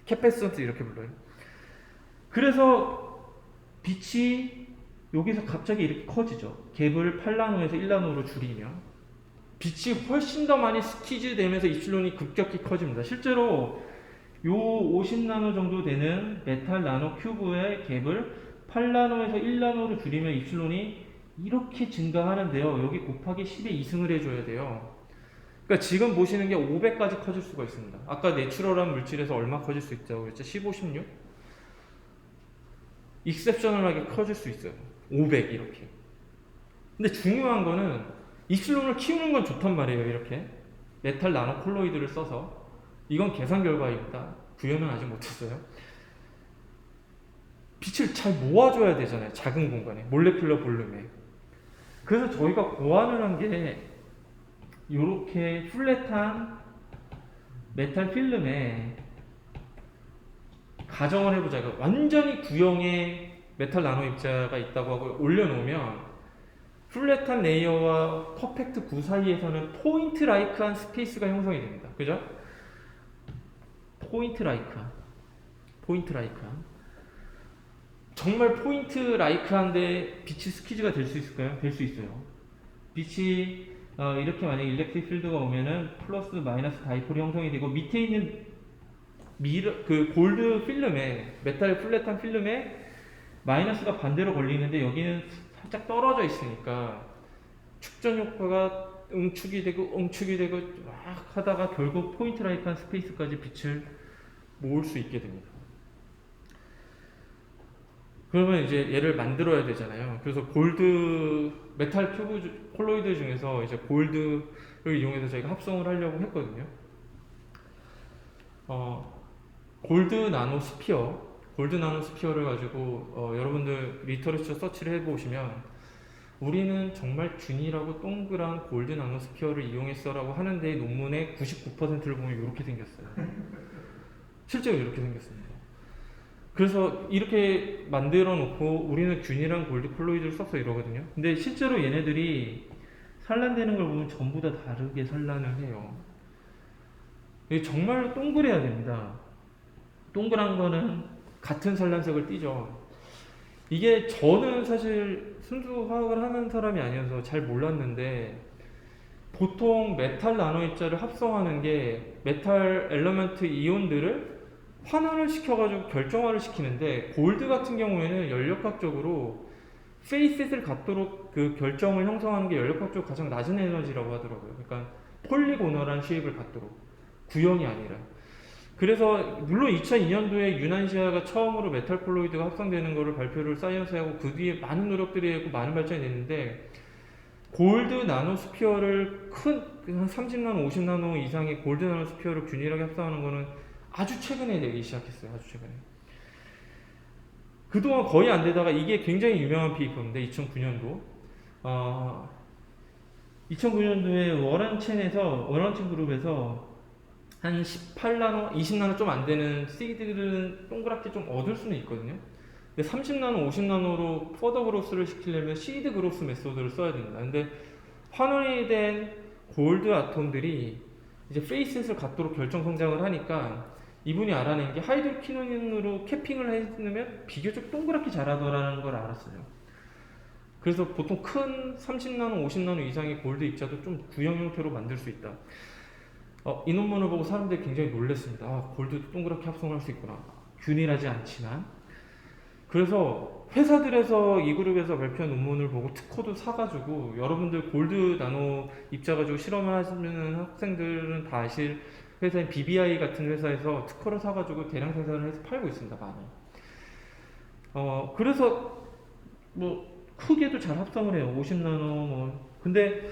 캐패시턴스 이렇게 불러요. 그래서 빛이 여기서 갑자기 이렇게 커지죠. 갭을 8나노에서 1나노로 줄이면 빛이 훨씬 더 많이 스퀴즈 되면서 입실론이 급격히 커집니다. 실제로 요 50나노 정도 되는 메탈 나노 큐브의 갭을 8나노에서 1나노로 줄이면 입실론이 이렇게 증가하는데요. 여기 곱하기 10의 2승을 해줘야 돼요. 그러니까 지금 보시는 게 500까지 커질 수가 있습니다. 아까 내추럴한 물질에서 얼마 커질 수 있다고 했죠? 15, 16? 익셉셔널하게 커질 수 있어요. 500 이렇게. 근데 중요한 거는 입실론을 키우는 건 좋단 말이에요. 이렇게 메탈 나노 콜로이드를 써서. 이건 계산 결과입니다. 구현은 아직 못했어요. 빛을 잘 모아줘야 되잖아요. 작은 공간에 몰레큘러 볼륨에. 그래서 저희가 고안을 한 게 이렇게 플랫한 메탈 필름에 가정을 해보자. 완전히 구형의 메탈 나노 입자가 있다고 하고 올려놓으면 플랫한 레이어와 퍼펙트 구 사이에서는 포인트 라이크한 스페이스가 형성이 됩니다. 그죠? 포인트 라이크한. 정말 포인트 라이크한데 빛이 스퀴즈가 될 수 있을까요? 될 수 있어요. 빛이 이렇게 만약에 일렉트릭 필드가 오면은 플러스 마이너스 다이폴이 형성이 되고 밑에 있는 그 골드 필름에 메탈 플랫한 필름에 마이너스가 반대로 걸리는데 여기는 살짝 떨어져 있으니까 축전 효과가 응축이 되고 막 하다가 결국 포인트 라이크한 스페이스까지 빛을 모을 수 있게 됩니다. 그러면 이제 얘를 만들어야 되잖아요. 그래서 골드 메탈 콜로이드 중에서 이제 골드를 이용해서 저희가 합성을 하려고 했거든요. 골드 나노 스피어를 가지고 여러분들 리터러처 서치를 해보시면 우리는 정말 균일하고 동그란 골드 나노 스피어를 이용했어라고 하는데 논문의 99%를 보면 이렇게 생겼어요. 실제로 이렇게 생겼습니다. 그래서 이렇게 만들어 놓고 우리는 균일한 골드 콜로이드를 써서 이러거든요. 근데 실제로 얘네들이 산란되는 걸 보면 전부 다 다르게 산란을 해요. 이게 정말 동그래야 됩니다. 동그란 거는 같은 산란색을 띠죠. 이게 저는 사실 순수 화학을 하는 사람이 아니어서 잘 몰랐는데 보통 메탈 나노 입자를 합성하는 게 메탈 엘리먼트 이온들을 환원을 시켜가지고 결정화를 시키는데 골드 같은 경우에는 연력학적으로 페이셋을 갖도록 그 결정을 형성하는 게 연력학적으로 가장 낮은 에너지라고 하더라고요. 그러니까 폴리고널한 쉐입을 갖도록 구형이 아니라. 그래서 물론 2002년도에 유난시아가 처음으로 메탈 콜로이드가 합성되는 것을 발표를 사이언스하고 그 뒤에 많은 노력들이 있고 많은 발전이 됐는데 골드 나노스피어를 한 30나노, 50나노 이상의 골드 나노스피어를 균일하게 합성하는 거는 아주 최근에 내기 시작했어요. 아주 최근에. 그동안 거의 안 되다가 이게 굉장히 유명한 페이퍼인데 2009년도 2009년도에 워런첸 그룹에서 한 18나노, 20나노 좀 안 되는 시드들은 동그랗게 좀 얻을 수는 있거든요. 근데 30나노, 50나노로 퍼더 그로스를 시키려면 시드 그로스 메소드를 써야 됩니다. 근데 환원이 된 골드 아톰들이 이제 페이셋을 갖도록 결정 성장을 하니까 이분이 알아낸 게 하이드로키노닌으로 캐핑을 해놓으면 비교적 동그랗게 자라더라는 걸 알았어요. 그래서 보통 큰 30나노, 50나노 이상의 골드 입자도 좀 구형 형태로 만들 수 있다. 이 논문을 보고 사람들이 굉장히 놀랐습니다. 골드도 동그랗게 합성할 수 있구나. 균일하지 않지만. 그래서 회사들에서 이 그룹에서 발표한 논문을 보고 특허도 사가지고 여러분들 골드 나노 입자 가지고 실험을 하시는 학생들은 다 아실 회사인 BBI 같은 회사에서 특허를 사가지고 대량 생산을 해서 팔고 있습니다. 많이. 그래서 뭐 크게도 잘 합성을 해요. 50나노 근데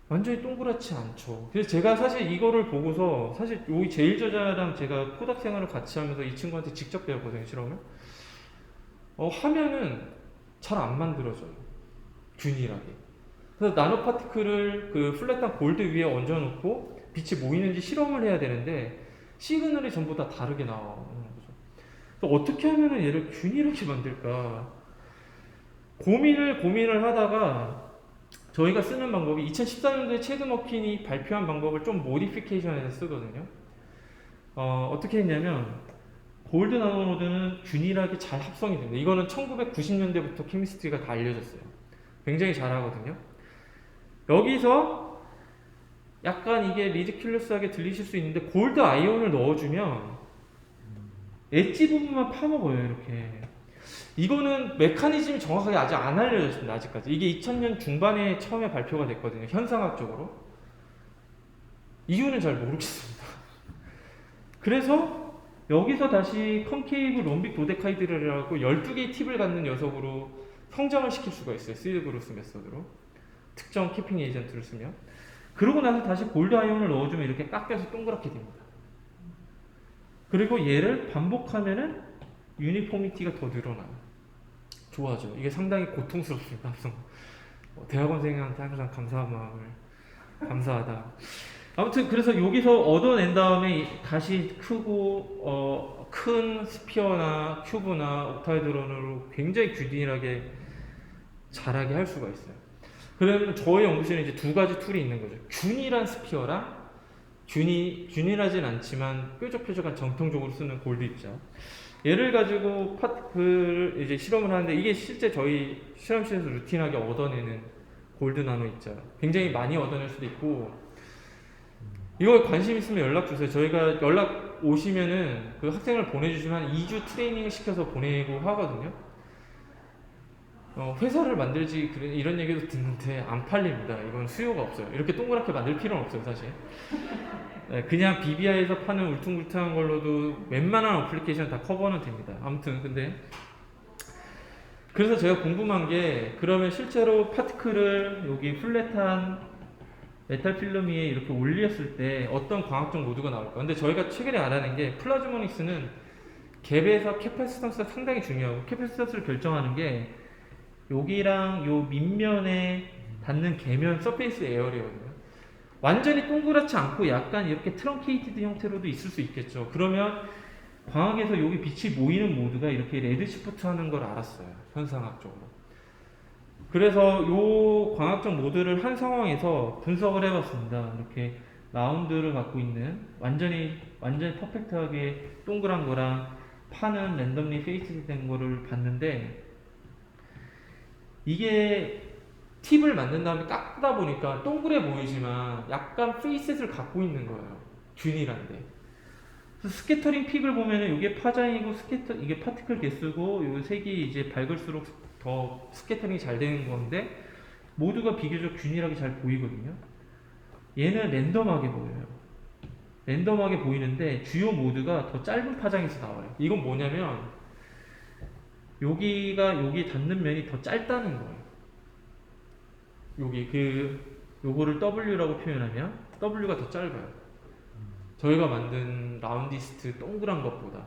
완전히 동그랗지 않죠. 그래서 제가 사실 이거를 보고서 사실 여기 제일 저자랑 제가 포닥 생활을 같이 하면서 이 친구한테 직접 배웠거든요. 실험을. 하면은 잘 안 만들어져요. 균일하게. 그래서 나노 파티클을 그 플랫한 골드 위에 얹어놓고 빛이 모이는지 실험을 해야 되는데 시그널이 전부 다 다르게 나오는 거죠. 그래서 어떻게 하면은 얘를 균일하게 만들까 고민을 하다가 저희가 쓰는 방법이 2014년도에 체드 머킨이 발표한 방법을 좀 모디피케이션해서 쓰거든요. 어떻게 했냐면 골드 나노로드는 균일하게 잘 합성이 됩니다. 이거는 1990년대부터 케미스트리가 다 알려졌어요. 굉장히 잘하거든요. 여기서 약간 이게 리디큘러스하게 들리실 수 있는데 골드 아이온을 넣어주면 엣지 부분만 파먹어요. 이렇게. 이거는 메커니즘이 정확하게 아직 안 알려졌습니다. 아직까지. 이게 2000년 중반에 처음에 발표가 됐거든요. 현상학적으로. 이유는 잘 모르겠습니다. 그래서 여기서 다시 컨케이브 롬빅 도데카이드라고 12개의 팁을 갖는 녀석으로 성장을 시킬 수가 있어요. 시드 그로스 메소드로. 특정 캐핑 에이전트를 쓰면. 그러고 나서 다시 골드 아이온을 넣어주면 이렇게 깎여서 동그랗게 됩니다. 그리고 얘를 반복하면은 유니포미티가 더 늘어나요. 좋아져. 이게 상당히 고통스럽습니다. 대학원생한테 항상 감사한 마음을 감사하다. 아무튼 그래서 여기서 얻어낸 다음에 다시 크고 큰 스피어나 큐브나 옥타이드론으로 굉장히 균일하게 자라게 할 수가 있어요. 그러면 저희 연구실에 이제 두 가지 툴이 있는 거죠. 균일한 스피어랑 균일하진 않지만 뾰족뾰족한 정통적으로 쓰는 골드 입자. 얘를 가지고 이제 실험을 하는데 이게 실제 저희 실험실에서 루틴하게 얻어내는 골드 나노 입자. 굉장히 많이 얻어낼 수도 있고 이거 관심 있으면 연락 주세요. 저희가 연락 오시면은 그 학생을 보내주시면 한 2주 트레이닝을 시켜서 보내고 하거든요. 회사를 만들지 이런 얘기도 듣는데 안 팔립니다. 이건 수요가 없어요. 이렇게 동그랗게 만들 필요는 없어요, 사실. 네, 그냥 BBI에서 파는 울퉁불퉁한 걸로도 웬만한 어플리케이션 다 커버는 됩니다. 아무튼 근데 그래서 제가 궁금한 게 그러면 실제로 파티클을 여기 플랫한 메탈 필름 위에 이렇게 올렸을 때 어떤 광학적 모드가 나올까? 근데 저희가 최근에 알아낸 게 플라즈모닉스는 갭에서 캐패시턴스가 상당히 중요하고 캐패시턴스를 결정하는 게 여기랑 요 밑면에 닿는 계면 서페이스 에어리거든요. 완전히 동그랗지 않고 약간 이렇게 트렁케이티드 형태로도 있을 수 있겠죠. 그러면 광학에서 여기 빛이 모이는 모드가 이렇게 레드시프트 하는 걸 알았어요. 현상학적으로. 그래서 요 광학적 모드를 한 상황에서 분석을 해봤습니다. 이렇게 라운드를 갖고 있는 완전히 퍼펙트하게 동그란 거랑 파는 랜덤리 페이스 된 거를 봤는데 이게 팁을 만든 다음에 깎다 보니까 동그래 보이지만 약간 페이셋을 갖고 있는 거예요. 균일한데. 그래서 스캐터링 픽을 보면은 이게 파장이고 이게 파티클 개수고 요 색이 이제 밝을수록 더 스캐터링이 잘 되는 건데 모두가 비교적 균일하게 잘 보이거든요. 얘는 랜덤하게 보여요. 랜덤하게 보이는데 주요 모드가 더 짧은 파장에서 나와요. 이건 뭐냐면 여기 닿는 면이 더 짧다는 거예요. 요거를 W라고 표현하면 W가 더 짧아요. 저희가 만든 라운디스트 동그란 것보다.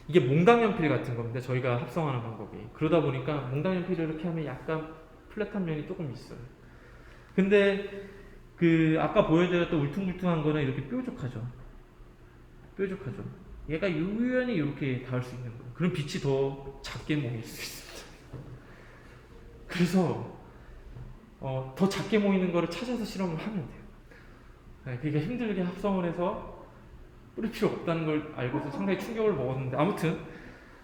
이게 몽당연필 같은 겁니다. 저희가 합성하는 방법이. 그러다 보니까 몽당연필을 이렇게 하면 약간 플랫한 면이 조금 있어요. 근데 아까 보여드렸던 울퉁불퉁한 거는 이렇게 뾰족하죠. 얘가 유연히 이렇게 닿을 수 있는 거예요. 그럼 빛이 더 작게 모일 수 있습니다. 그래서 더 작게 모이는 거를 찾아서 실험을 하면 돼요. 네, 그러니까 힘들게 합성을 해서 뿌릴 필요 없다는 걸 알고서 상당히 충격을 먹었는데 아무튼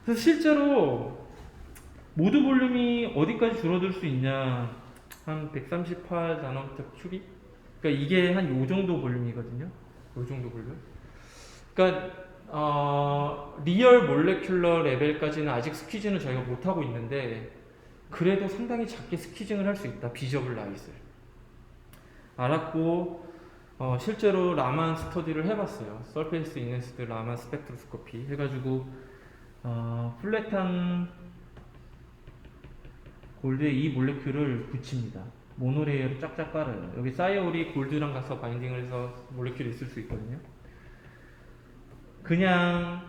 그래서 실제로 모드 볼륨이 어디까지 줄어들 수 있냐 한 138 나노미터 큐빅? 그러니까 이게 한 요 정도 볼륨이거든요. 요 정도 볼륨. 그러니까 리얼 몰레큘러 레벨까지는 아직 스퀴즈는 저희가 못 하고 있는데 그래도 상당히 작게 스퀴징을 할 수 있다. 비저블 라이트를 알았고 실제로 라만 스터디를 해봤어요. 서페이스 인핸스드 라만 스펙트로스코피 해가지고 플랫한 골드에 이 몰레큘을 붙입니다. 모노레이어를 쫙쫙 깔아요. 여기 사이올이 골드랑 가서 바인딩을 해서 몰레큘이 있을 수 있거든요. 그냥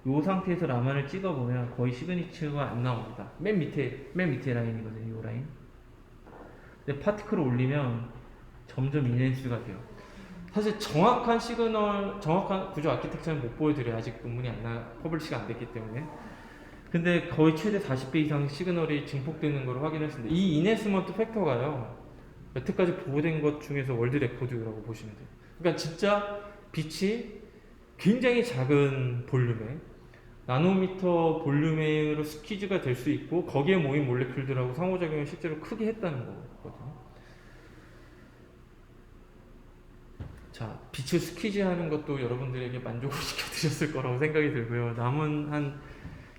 이 상태에서 라만을 찍어보면 거의 시그니처가 안 나옵니다. 맨 밑에 라인이거든요. 이 라인. 근데 파티클을 올리면 점점 인핸스가 돼요. 사실 정확한 구조 아키텍처는 못 보여드려요. 아직 논문이 퍼블리시가 안 됐기 때문에. 근데 거의 최대 40배 이상 시그널이 증폭되는 걸 확인했습니다. 이 인핸스먼트 팩터가요. 여태까지 보고된 것 중에서 월드 레코드라고 보시면 돼요. 그러니까 진짜 빛이 굉장히 작은 볼륨에 나노미터 볼륨으로 스퀴즈가 될 수 있고 거기에 모인 몰레큘들하고 상호작용을 실제로 크게 했다는 거거든요. 자, 빛을 스퀴즈하는 것도 여러분들에게 만족을 시켜드렸을 거라고 생각이 들고요. 남은 한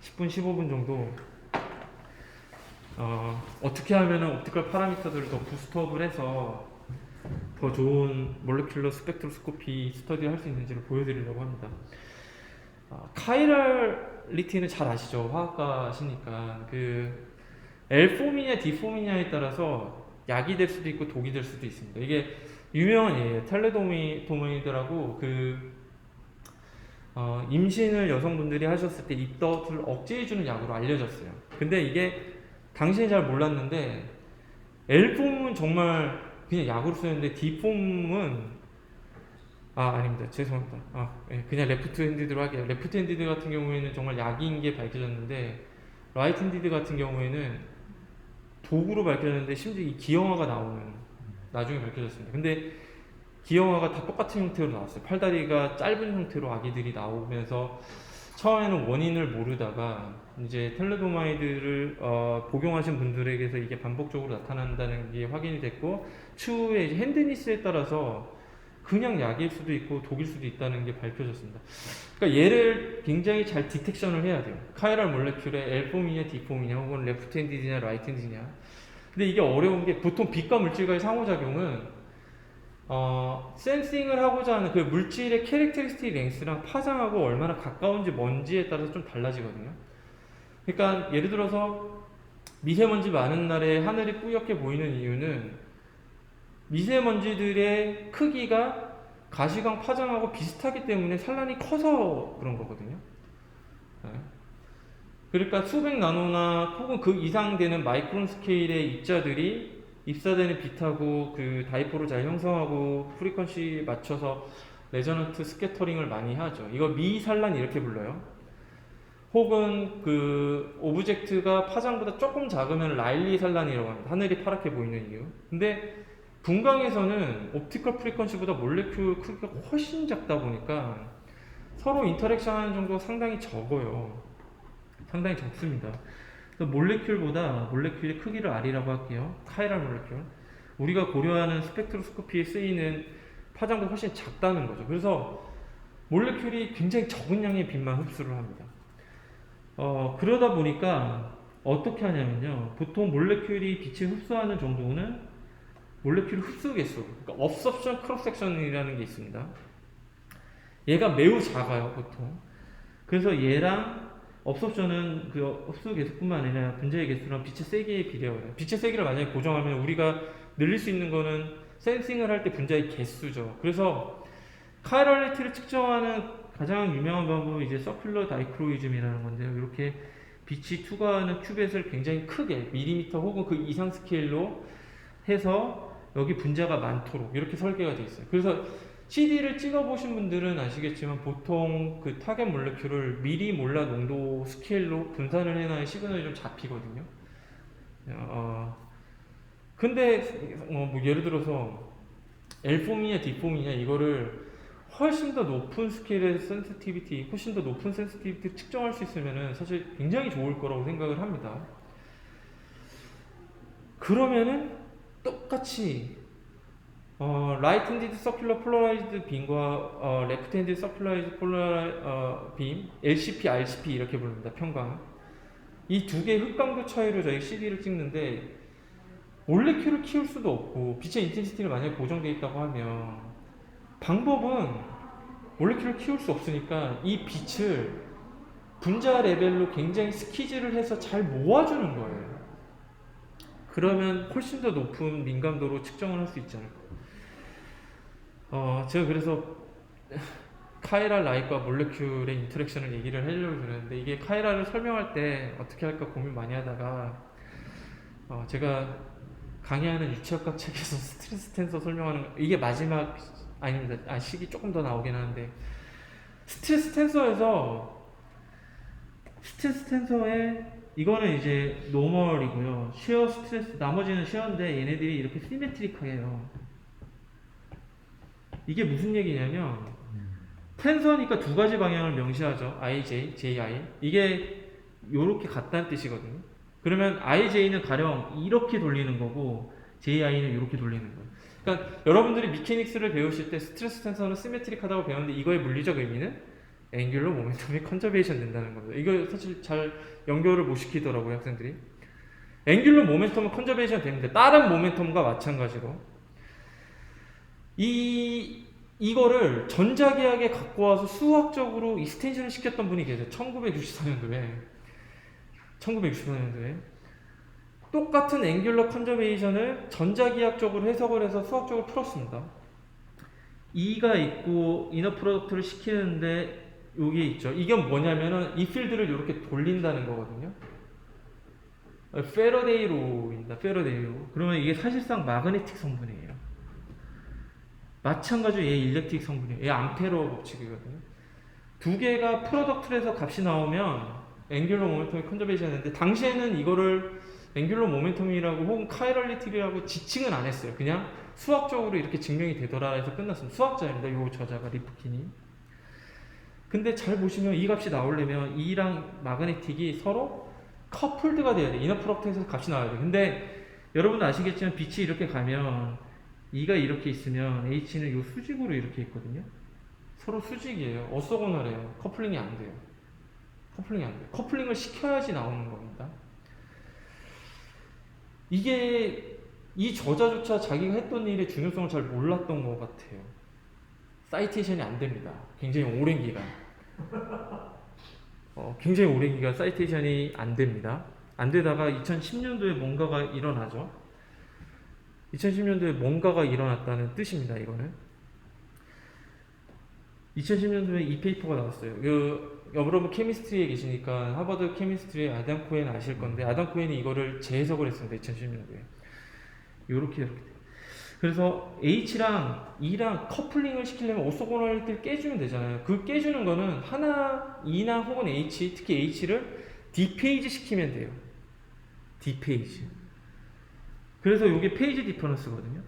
10분, 15분 정도 어떻게 하면 옵티컬 파라미터들을 더 부스트업을 해서 더 좋은 몰레큘러 스펙트로스코피 스터디를 할 수 있는지를 보여드리려고 합니다. 카이랄리티는 잘 아시죠? 화학과시니까 L폼이냐 D폼이냐에 따라서 약이 될 수도 있고 독이 될 수도 있습니다. 이게 유명한 예예요. 텔레도미드라고 임신을 여성분들이 하셨을 때 입덧을 억제해주는 약으로 알려졌어요. 근데 이게 당신이 잘 몰랐는데 L폼은 정말 그냥 약으로 쓰는데 D폼은 아닙니다. 죄송합니다. 그냥 레프트 핸디드로 할게요. 레프트 핸디드 같은 경우에는 정말 약인 게 밝혀졌는데 라이트 핸디드 같은 경우에는 독으로 밝혀졌는데 심지어 이 기형아가 나중에 밝혀졌습니다. 근데 기형아가 다 똑같은 형태로 나왔어요. 팔다리가 짧은 형태로 아기들이 나오면서 처음에는 원인을 모르다가 이제 텔레도마이드를 복용하신 분들에게서 이게 반복적으로 나타난다는 게 확인이 됐고 추후에 이제 핸드니스에 따라서 그냥 약일 수도 있고 독일 수도 있다는 게 밝혀졌습니다. 그러니까 얘를 굉장히 잘 디텍션을 해야 돼요. 카이랄 몰레큘의 L폼이냐 D폼이냐 혹은 레프트 핸디드냐 라이트 핸디드냐. 근데 이게 어려운 게 보통 빛과 물질과의 상호작용은 센싱을 하고자 하는 그 물질의 캐릭터리스틱 랭스랑 파장하고 얼마나 가까운지 먼지에 따라서 좀 달라지거든요. 그러니까 예를 들어서 미세먼지 많은 날에 하늘이 뿌옇게 보이는 이유는 미세먼지들의 크기가 가시광 파장하고 비슷하기 때문에 산란이 커서 그런 거거든요. 네. 그러니까 수백 나노나 혹은 그 이상 되는 마이크론 스케일의 입자들이 입사되는 빛하고 그 다이폴을 잘 형성하고 프리퀀시 맞춰서 레저넌트 스캐터링을 많이 하죠. 이거 미산란 이렇게 불러요. 혹은 그 오브젝트가 파장보다 조금 작으면 라일리 산란이라고 합니다. 하늘이 파랗게 보이는 이유. 근데 분광에서는 옵티컬 프리퀀시보다 몰레큘 크기가 훨씬 작다 보니까 서로 인터랙션 하는 정도가 상당히 적어요. 상당히 적습니다. 그래서 몰레큘의 크기를 R이라고 할게요. 카이랄 몰레큘. 우리가 고려하는 스펙트로스코피에 쓰이는 파장보다 훨씬 작다는 거죠. 그래서 몰레큘이 굉장히 적은 양의 빛만 흡수를 합니다. 그러다 보니까 어떻게 하냐면요. 보통 몰레큘이 빛을 흡수하는 정도는 몰레큘 흡수 개수, 그러니까 업섭션 크로스 섹션이라는 게 있습니다. 얘가 매우 작아요, 보통. 그래서 얘랑 업섭션은 그 흡수 개수뿐만 아니라 분자의 개수랑 빛의 세기에 비례해요. 빛의 세기를 만약에 고정하면 우리가 늘릴 수 있는 거는 센싱을 할 때 분자의 개수죠. 그래서 카이럴리티를 측정하는 가장 유명한 방법이 이제 서큘러 다이크로이즘이라는 건데요. 이렇게 빛이 투과하는 큐벳을 굉장히 크게 밀리미터 혹은 그 이상 스케일로 해서 여기 분자가 많도록 이렇게 설계가 되어 있어요. 그래서 CD를 찍어보신 분들은 아시겠지만 보통 그 타겟 몰레큘을 미리몰라 농도 스케일로 분산을 해놔야 시그널이 좀 잡히거든요. 근데 뭐 예를 들어서 L폼이냐 D폼이냐 이거를 훨씬 더 높은 스케일의 센시티비티, 훨씬 더 높은 센시티비티 측정할 수 있으면은 사실 굉장히 좋을 거라고 생각을 합니다. 그러면은 똑같이 라이트 핸디드 서큘러 폴라라이즈드 빔과 레프트 핸디드 서큘라이즈드 폴라라이즈 빔, LCP, RCP 이렇게 부릅니다. 평광. 이 두 개의 흑강도 차이로 저희 CD를 찍는데 몰레큘을 키울 수도 없고 빛의 인텐시티를 만약에 고정되어 있다고 하면 방법은 몰레큘을 키울 수 없으니까 이 빛을 분자 레벨로 굉장히 스키즈를 해서 잘 모아주는 거예요. 그러면 훨씬 더 높은 민감도로 측정을 할 수 있지 않을까. 제가 그래서 카이랄 라이트와 몰레큘의 인터랙션을 얘기를 하려고 그러는데 이게 카이랄을 설명할 때 어떻게 할까 고민 많이 하다가 제가 강의하는 유체역학 책에서 스트레스 텐서 설명하는 거, 이게 마지막 아닙니다. 식이 조금 더 나오긴 하는데 스트레스 텐서에 이거는 이제 노멀이고요. 시어 스트레스, 나머지는 시어인데 얘네들이 이렇게 시메트릭해요. 이게 무슨 얘기냐면 텐서니까 두 가지 방향을 명시하죠. IJ, JI. 이게 요렇게 같다는 뜻이거든요. 그러면 IJ는 가령 이렇게 돌리는 거고 JI는 이렇게 돌리는 거예요. 그러니까 여러분들이 미케닉스를 배우실 때 스트레스 텐서는 시메트릭하다고 배웠는데 이거의 물리적 의미는 앵귤러 모멘텀이 컨저베이션 된다는 겁니다. 이거 사실 잘 연결을 못 시키더라고요, 학생들이. 앵귤러 모멘텀은 컨저베이션 됩니다. 다른 모멘텀과 마찬가지로. 이거를 전자기하게 갖고 와서 수학적으로 익스텐션을 시켰던 분이 계세요. 1964년도에 똑같은 앵귤러 컨저베이션을 전자기하학적으로 해석을 해서 수학적으로 풀었습니다. E가 있고 이너 프로덕트를 시키는데 여기에 있죠. 이게 뭐냐면은 이 필드를 이렇게 돌린다는 거거든요. 페러데이 로입니다. 페러데이 로. 그러면 이게 사실상 마그네틱 성분이에요. 마찬가지로 얘 일렉트릭 성분이에요. 얘 암페러 법칙이거든요. 두 개가 프로덕트를 해서 값이 나오면 앵귤러 모멘텀이 컨저베이션 했는데 당시에는 이거를 앵귤러 모멘텀이라고 혹은 카이럴리티라고 지칭은 안 했어요. 그냥 수학적으로 이렇게 증명이 되더라 해서 끝났습니다. 수학자입니다. 요 저자가 리프킨이. 근데 잘 보시면 이 값이 나오려면 E랑 마그네틱이 서로 커플드가 돼야 돼. 이너 프로덕트에서 값이 나와야 돼. 근데 여러분도 아시겠지만 빛이 이렇게 가면 E가 이렇게 있으면 H는 요 수직으로 이렇게 있거든요. 서로 수직이에요. 어쏘고널해요. 커플링이 안 돼요. 커플링을 시켜야지 나오는 겁니다. 이게 이 저자조차 자기가 했던 일의 중요성을 잘 몰랐던 것 같아요. 사이테이션이 안 됩니다. 굉장히 오랜 기간 사이테이션이 안 됩니다. 안 되다가 2010년도에 뭔가가 일어나죠. 2010년도에 뭔가가 일어났다는 뜻입니다. 이거는 2010년도에 이 페이퍼가 나왔어요. 여러분 케미스트리에 계시니까 하버드 케미스트리의 아담 코엔 아실 건데, 아담 코엔이 이거를 재해석을 했습니다. 2010년도에 요렇게. 그래서 H랑 E랑 커플링을 시키려면 오소고널리티를 깨주면 되잖아요. 그 깨주는 거는 하나, E나 혹은 H, 특히 H를 디페이지 시키면 돼요. 디페이지. 그래서 이게 페이지 디퍼런스거든요.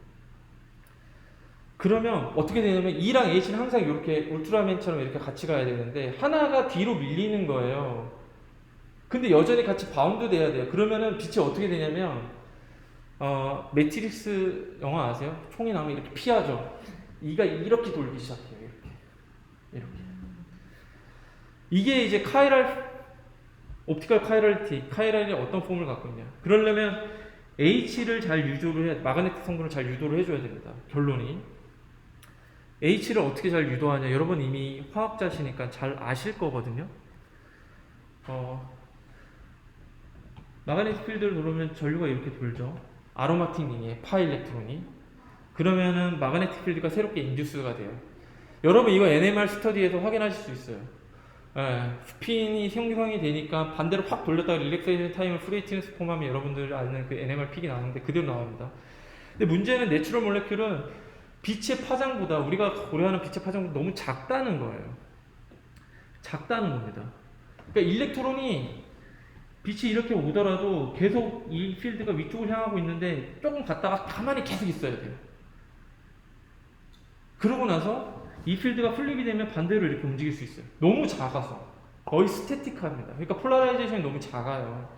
그러면 어떻게 되냐면 E랑 H는 항상 이렇게 울트라맨처럼 이렇게 같이 가야 되는데 하나가 뒤로 밀리는 거예요. 근데 여전히 같이 바운드 돼야 돼요. 그러면은 빛이 어떻게 되냐면 매트릭스 영화 아세요? 총이 나오면 이렇게 피하죠. E가 이렇게 돌기 시작해요. 이렇게. 이게 이제 옵티컬 카이랄이 어떤 폼을 갖고 있냐. 그러려면 H를 잘 유도를 해야, 마그네틱 성분을 잘 유도를 해줘야 됩니다. 결론이. H를 어떻게 잘 유도하냐. 여러분 이미 화학자시니까 잘 아실 거거든요. 마그네틱 필드를 누르면 전류가 이렇게 돌죠. 아로마틱 링에 파 일렉트론이. 그러면은 마그네틱 필드가 새롭게 인듀스가 돼요. 여러분 이거 NMR 스터디에서 확인하실 수 있어요. 스핀이 형성이 되니까 반대로 확 돌렸다가 릴렉세이션 타임을 프리트랜스폼 하면 여러분들 아는 그 NMR 픽이 나오는데 그대로 나옵니다. 근데 문제는 내추럴 몰레큘은 빛의 파장보다, 우리가 고려하는 빛의 파장보다 너무 작다는 거예요. 작다는 겁니다. 그러니까 일렉트론이 빛이 이렇게 오더라도 계속 이 필드가 위쪽을 향하고 있는데 조금 갔다가 가만히 계속 있어야 돼요. 그러고 나서 이 필드가 플립이 되면 반대로 이렇게 움직일 수 있어요. 너무 작아서 거의 스태틱합니다. 그러니까 폴라라이제이션이 너무 작아요.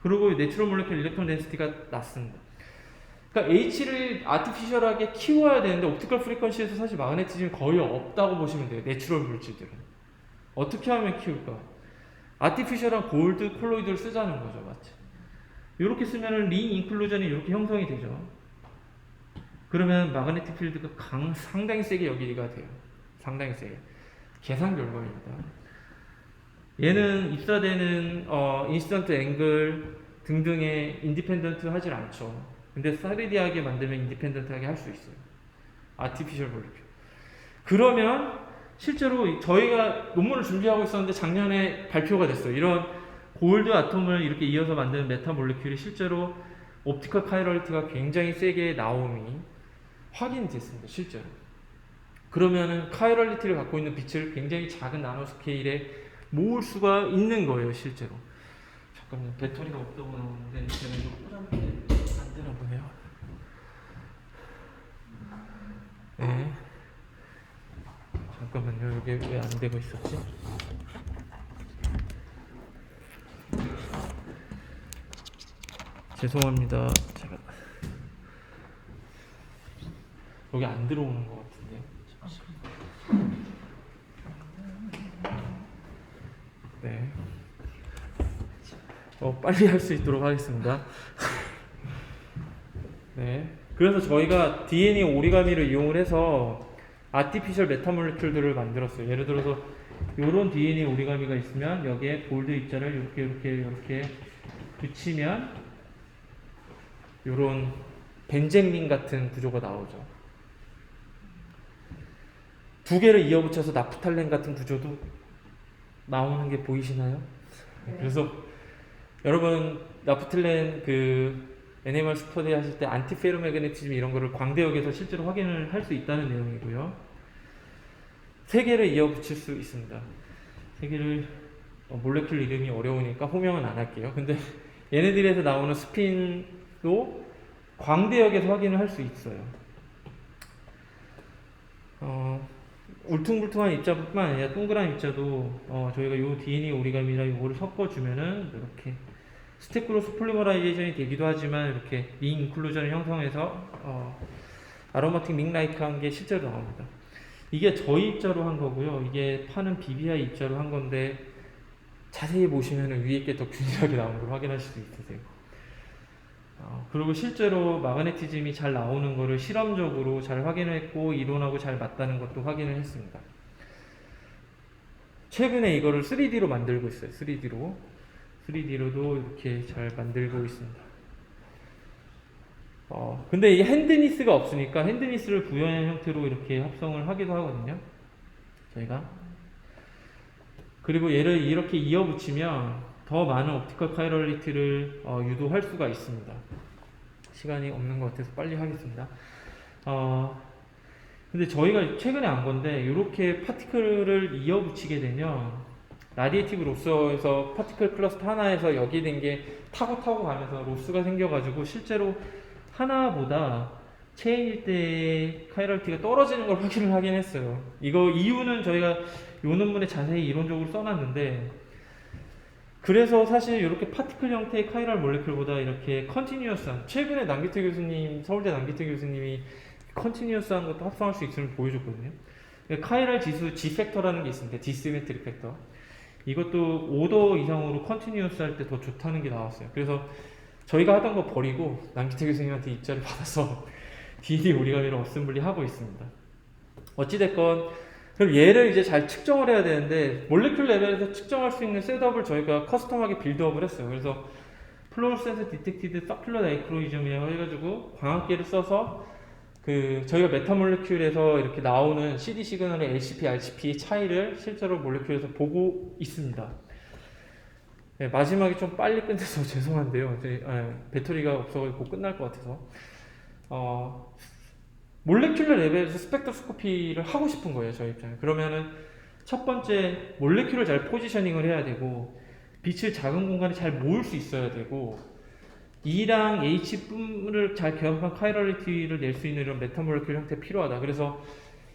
그리고 내추럴 몰레큘 일렉트론 덴시티가 낮습니다. 그러니까 H를 아티피셜하게 키워야 되는데 옵티컬 프리퀀시에서 사실 마그네티즘이 거의 없다고 보시면 돼요. 내추럴 물질들은. 어떻게 하면 키울까? 아티피셜한 골드 콜로이드를 쓰자는 거죠. 맞죠? 이렇게 쓰면은 링 인클루전이 이렇게 형성이 되죠. 그러면 마그네틱 필드가 상당히 세게 여기가 돼요. 상당히 세게. 계산 결과입니다. 얘는 입사되는 인시던트 앵글 등등의 인디펜던트 하질 않죠. 근데 사리디하게 만들면 인디펜던트하게 할 수 있어요. 아티피셜 몰레큘. 그러면 실제로 저희가 논문을 준비하고 있었는데 작년에 발표가 됐어요. 이런 골드 아톰을 이렇게 이어서 만드는 메타 몰레큘이 실제로 옵티컬 카이럴티가 굉장히 세게 나옴이 확인이 됐습니다. 실제로. 그러면은 카이럴리티를 갖고 있는 빛을 굉장히 작은 나노 스케일에 모을 수가 있는 거예요. 실제로. 잠깐만요. 배터리가 없다고 나오는데 제가 이거 꽂아놓는 게 안 되나 보네요. 네. 잠깐만요. 이게 왜 안 되고 있었지? 죄송합니다. 제가 여기 안 들어오는 것 같은데. 네. 빨리 할 수 있도록 하겠습니다. 네. 그래서 저희가 DNA 오리가미를 이용을 해서 아티피셜 메타몰레큘들을 만들었어요. 예를 들어서 이런 DNA 오리가미가 있으면 여기에 골드 입자를 이렇게 붙이면 이런 벤젠린 같은 구조가 나오죠. 두 개를 이어붙여서 나프탈렌 같은 구조도 나오는 게 보이시나요? 네. 그래서 여러분 나프탈렌 NMR 스터디 하실 때 안티페로매그네티즘 이런 거를 광대역에서 실제로 확인을 할 수 있다는 내용이고요. 세 개를 이어붙일 수 있습니다. 세 개를 몰레큘 이름이 어려우니까 호명은 안 할게요. 근데 얘네들에서 나오는 스핀도 광대역에서 확인을 할 수 있어요. 울퉁불퉁한 입자뿐만 아니라 동그란 입자도 저희가 이 DNA 오리가미랑 이거를 섞어주면은 이렇게 스테크로스 폴리머라이제이션이 되기도 하지만 이렇게 링 인클루전을 형성해서 아로마틱 링라이크한 게 실제로 나옵니다. 이게 저희 입자로 한 거고요. 이게 파는 BBI 입자로 한 건데 자세히 보시면 위에 게 더 균일하게 나오는 걸 확인하실 수 있으세요. 그리고 실제로 마그네티즘이 잘 나오는 거를 실험적으로 잘 확인했고 이론하고 잘 맞다는 것도 확인을 했습니다. 최근에 이거를 3D로 만들고 있어요. 3D로 3D로도 이렇게 잘 만들고 있습니다. 근데 이게 핸드니스가 없으니까 핸드니스를 부여한 형태로 이렇게 합성을 하기도 하거든요. 저희가. 그리고 얘를 이렇게 이어붙이면 더 많은 옵티컬 카이럴리티를 유도할 수가 있습니다. 시간이 없는 것 같아서 빨리 하겠습니다. 근데 저희가 최근에 안 건데 이렇게 파티클을 이어붙이게 되면 라디에이티브 로스에서 파티클 클러스터 하나에서 여기 된 게 타고 가면서 로스가 생겨가지고 실제로 하나보다 체인일 때 카이럴티가 떨어지는 걸 확인을 하긴 했어요. 이거 이유는 저희가 요 논문에 자세히 이론적으로 써놨는데, 그래서 사실 이렇게 파티클 형태의 카이럴 몰레큘보다 이렇게 컨티뉴어스한, 최근에 남기태 교수님, 서울대 남기태 교수님이 컨티뉴어스한 것도 합성할 수 있음을 보여줬거든요. 카이럴 지수 G 팩터라는 게 있습니다. 디시메트릭 팩터. 이것도 5도 이상으로 컨티뉴어스 할 때 더 좋다는 게 나왔어요. 그래서 저희가 하던 거 버리고 남기태 교수님한테 입자를 받아서 D&D 오리가미를 어셈블리 하고 있습니다. 어찌됐건 그럼 얘를 이제 잘 측정을 해야 되는데, 몰레큘 레벨에서 측정할 수 있는 셋업을 저희가 커스텀하게 빌드업을 했어요. 그래서 플로러센스 디텍티드 서큘러 다이크로이즘이라고 해가지고 광학계를 써서 저희가 메타몰레큘에서 이렇게 나오는 CD 시그널의 LCP, RCP의 차이를 실제로 몰레큘에서 보고 있습니다. 네, 마지막에 좀 빨리 끝내서 죄송한데요. 배터리가 없어가지고 끝날 것 같아서. 몰레큘러 레벨에서 스펙트로스코피를 하고 싶은 거예요, 저희 입장에. 그러면은 첫 번째, 몰레큘을 잘 포지셔닝을 해야 되고, 빛을 작은 공간에 잘 모을 수 있어야 되고, E랑 H를 잘 결합한 카이럴리티를 낼 수 있는 이런 메타몰레큘 형태 필요하다. 그래서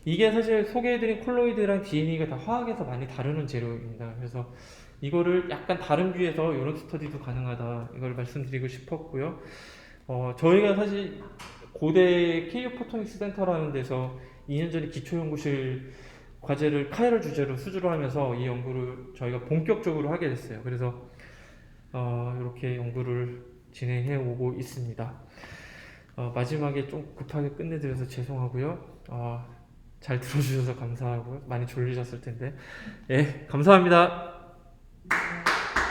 이게 사실 소개해드린 콜로이드랑 DNA가 다 화학에서 많이 다루는 재료입니다. 그래서 이거를 약간 다른 뷰에서 이런 스터디도 가능하다, 이걸 말씀드리고 싶었고요. 저희가 사실 고대 KU 포토닉스 센터라는 데서 2년 전에 기초연구실 과제를 카이럴 주제로 수주를 하면서 이 연구를 저희가 본격적으로 하게 됐어요. 그래서 이렇게 연구를 진행해 오고 있습니다. 마지막에 좀 급하게 끝내드려서 죄송하고요. 잘 들어주셔서 감사하고요. 많이 졸리셨을 텐데. 예, 감사합니다.